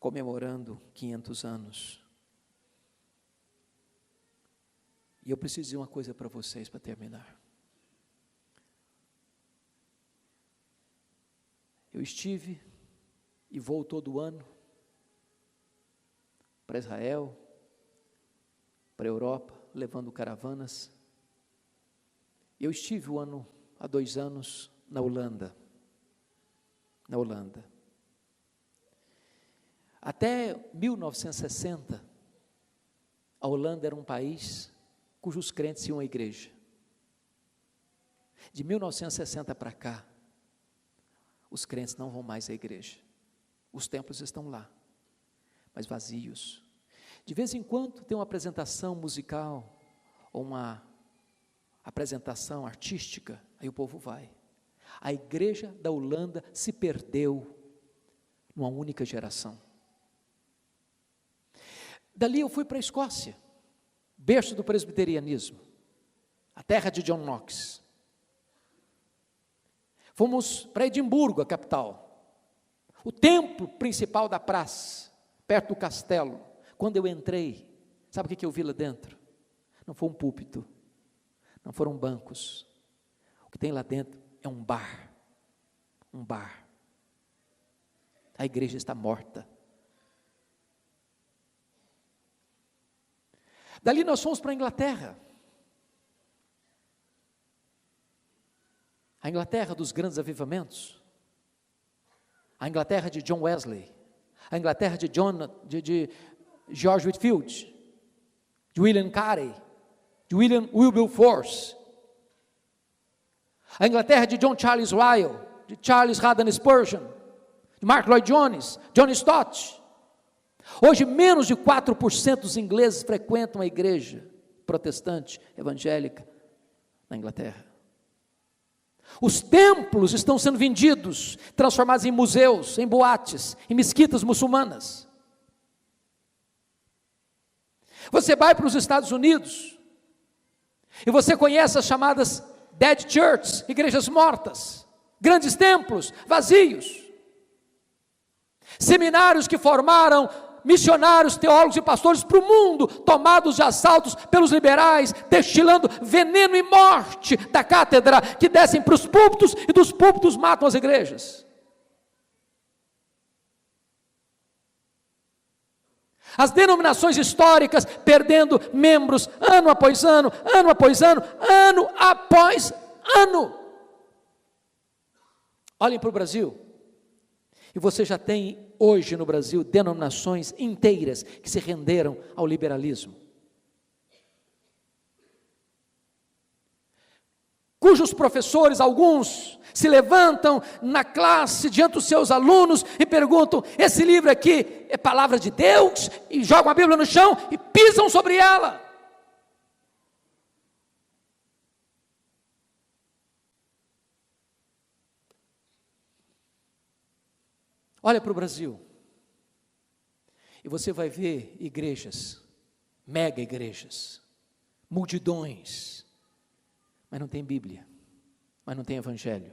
comemorando 500 anos. E eu preciso dizer uma coisa para vocês para terminar. Eu estive e vou todo ano para Israel, para a Europa, levando caravanas. Eu estive há 2 anos na Holanda. Até 1960, a Holanda era um país cujos crentes iam à igreja. De 1960 para cá, os crentes não vão mais à igreja. Os templos estão lá, mas vazios. De vez em quando tem uma apresentação musical, ou uma apresentação artística, aí o povo vai. A igreja da Holanda se perdeu numa única geração. Dali eu fui para a Escócia, berço do presbiterianismo, a terra de John Knox. Fomos para Edimburgo, a capital, o templo principal da praça, perto do castelo. Quando eu entrei, sabe o que eu vi lá dentro? Não foi um púlpito, não foram bancos. O que tem lá dentro é um bar. A igreja está morta. Dali nós fomos para a Inglaterra. A Inglaterra dos grandes avivamentos. A Inglaterra de John Wesley. A Inglaterra de George Whitefield. De William Carey. De William Wilberforce. A Inglaterra de John Charles Ryle. De Charles Haddon Spurgeon. De Mark Lloyd Jones. John Stott. Hoje menos de 4% dos ingleses frequentam a igreja protestante, evangélica, na Inglaterra. Os templos estão sendo vendidos, transformados em museus, em boates, em mesquitas muçulmanas. Você vai para os Estados Unidos, e você conhece as chamadas dead churches, igrejas mortas, grandes templos, vazios. Seminários que formaram missionários, teólogos e pastores para o mundo, tomados de assaltos pelos liberais, destilando veneno e morte da cátedra, que descem para os púlpitos e dos púlpitos matam as igrejas. As denominações históricas perdendo membros ano após ano, ano após ano, ano após ano. Olhem para o Brasil. E você já tem hoje no Brasil denominações inteiras que se renderam ao liberalismo, cujos professores, alguns, se levantam na classe diante dos seus alunos e perguntam: esse livro aqui é palavra de Deus? E jogam a Bíblia no chão e pisam sobre ela. Olha para o Brasil, e você vai ver igrejas, mega igrejas, multidões, mas não tem Bíblia, mas não tem Evangelho,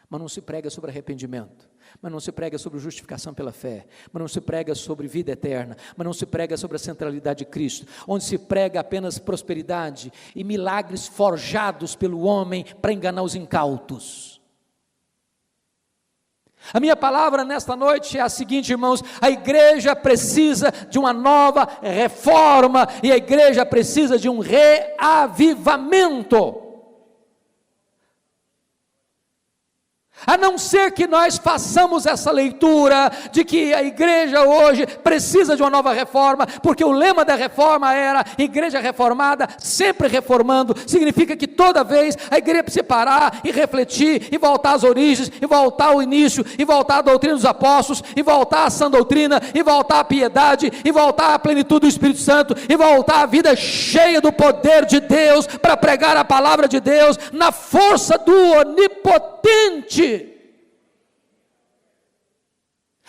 mas não se prega sobre arrependimento, mas não se prega sobre justificação pela fé, mas não se prega sobre vida eterna, mas não se prega sobre a centralidade de Cristo, onde se prega apenas prosperidade e milagres forjados pelo homem para enganar os incautos. A minha palavra nesta noite é a seguinte, irmãos: a igreja precisa de uma nova reforma, e a igreja precisa de um reavivamento. A não ser que nós façamos essa leitura de que a igreja hoje precisa de uma nova reforma, porque o lema da reforma era igreja reformada, sempre reformando. Significa que toda vez a igreja precisa parar e refletir, e voltar às origens, e voltar ao início, e voltar à doutrina dos apóstolos, e voltar à sã doutrina, e voltar à piedade, e voltar à plenitude do Espírito Santo, e voltar à vida cheia do poder de Deus, para pregar a palavra de Deus, na força do onipotente.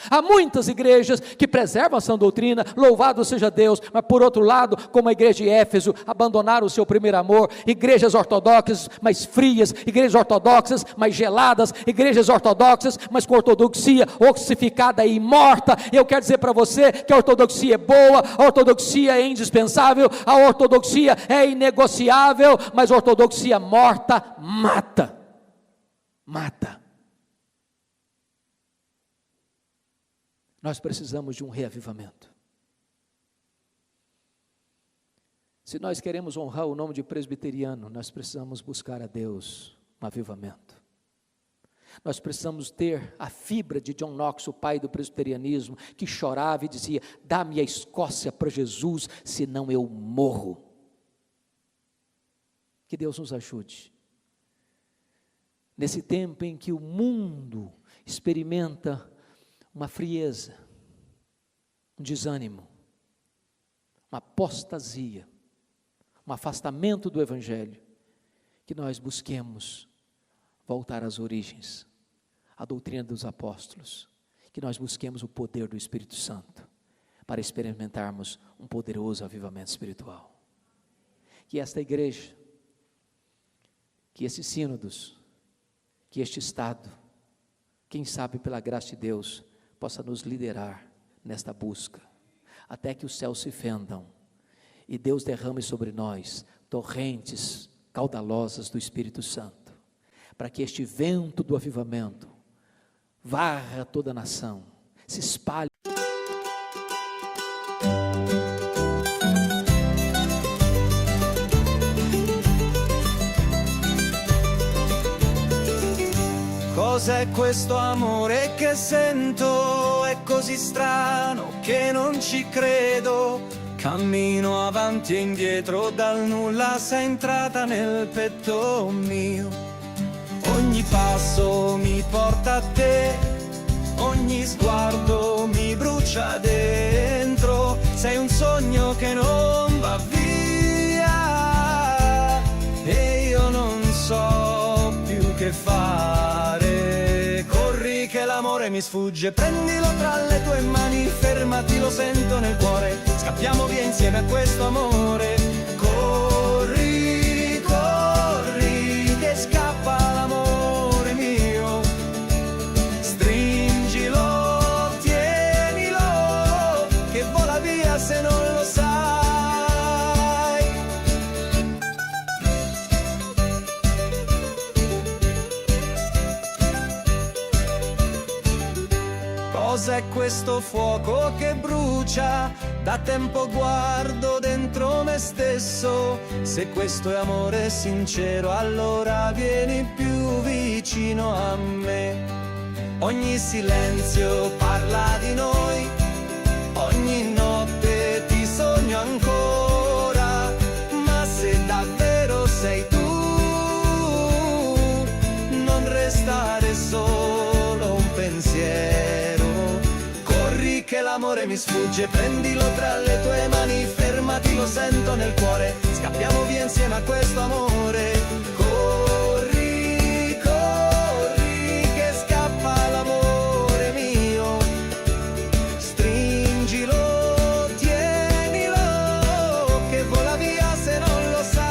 Há muitas igrejas que preservam a sã doutrina, louvado seja Deus, mas por outro lado, como a igreja de Éfeso, abandonaram o seu primeiro amor. Igrejas ortodoxas, mais frias, igrejas ortodoxas, mais geladas, igrejas ortodoxas, mas com ortodoxia ossificada e morta. Eu quero dizer para você que a ortodoxia é boa, a ortodoxia é indispensável, a ortodoxia é inegociável, mas a ortodoxia morta mata. Mata. Nós precisamos de um reavivamento. Se nós queremos honrar o nome de presbiteriano, nós precisamos buscar a Deus um avivamento. Nós precisamos ter a fibra de John Knox, o pai do presbiterianismo, que chorava e dizia: dá-me a Escócia para Jesus, senão eu morro. Que Deus nos ajude. Nesse tempo em que o mundo experimenta uma frieza, um desânimo, uma apostasia, um afastamento do Evangelho, que nós busquemos voltar às origens, à doutrina dos apóstolos, que nós busquemos o poder do Espírito Santo, para experimentarmos um poderoso avivamento espiritual. Que esta igreja, que esses sínodos, que este Estado, quem sabe pela graça de Deus, possa nos liderar nesta busca, até que os céus se fendam e Deus derrame sobre nós torrentes caudalosas do Espírito Santo, para que este vento do avivamento varra toda a nação, se espalhe. Cos'è questo amore che sento? È così strano che non ci credo. Cammino avanti e indietro, dal nulla sei entrata nel petto mio. Ogni passo mi porta a te, ogni sguardo mi brucia dentro. Sei un sogno che non va via e io non so più che fare. Corri che l'amore mi sfugge, prendilo tra le tue mani, fermati, lo sento nel cuore, scappiamo via insieme a questo amore. Corri, corri, che scappa l'amore mio, stringilo, tienilo, che vola via se non lo sai. Cos'è questo fuoco che brucia? Da tempo guardo dentro me stesso. Se questo è amore sincero, allora vieni più vicino a me. Ogni silenzio parla di noi, ogni notte ti sogno ancora. Ma se davvero sei tu, non restare solo un pensiero. Che l'amore mi sfugge, prendilo tra le tue mani, fermati, lo sento nel cuore, scappiamo via insieme a questo amore. Corri, corri, che scappa l'amore mio, stringilo, tienilo, che vola via se non lo sai.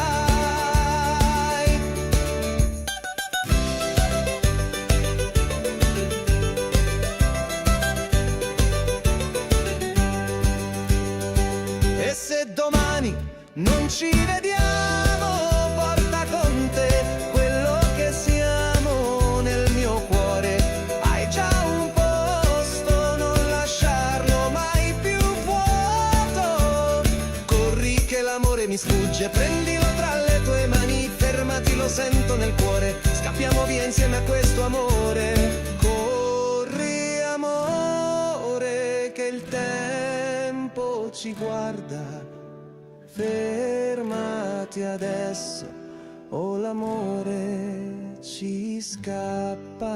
E se domani non ci vediamo, porta con te quello che siamo nel mio cuore. Hai già un posto, non lasciarlo mai più vuoto. Corri che l'amore mi sfugge, prendilo tra le tue mani, fermati, lo sento nel cuore, scappiamo via insieme a questo amore. Corri amore, che il tempo ci guarda, fermati adesso o l'amore ci scappa.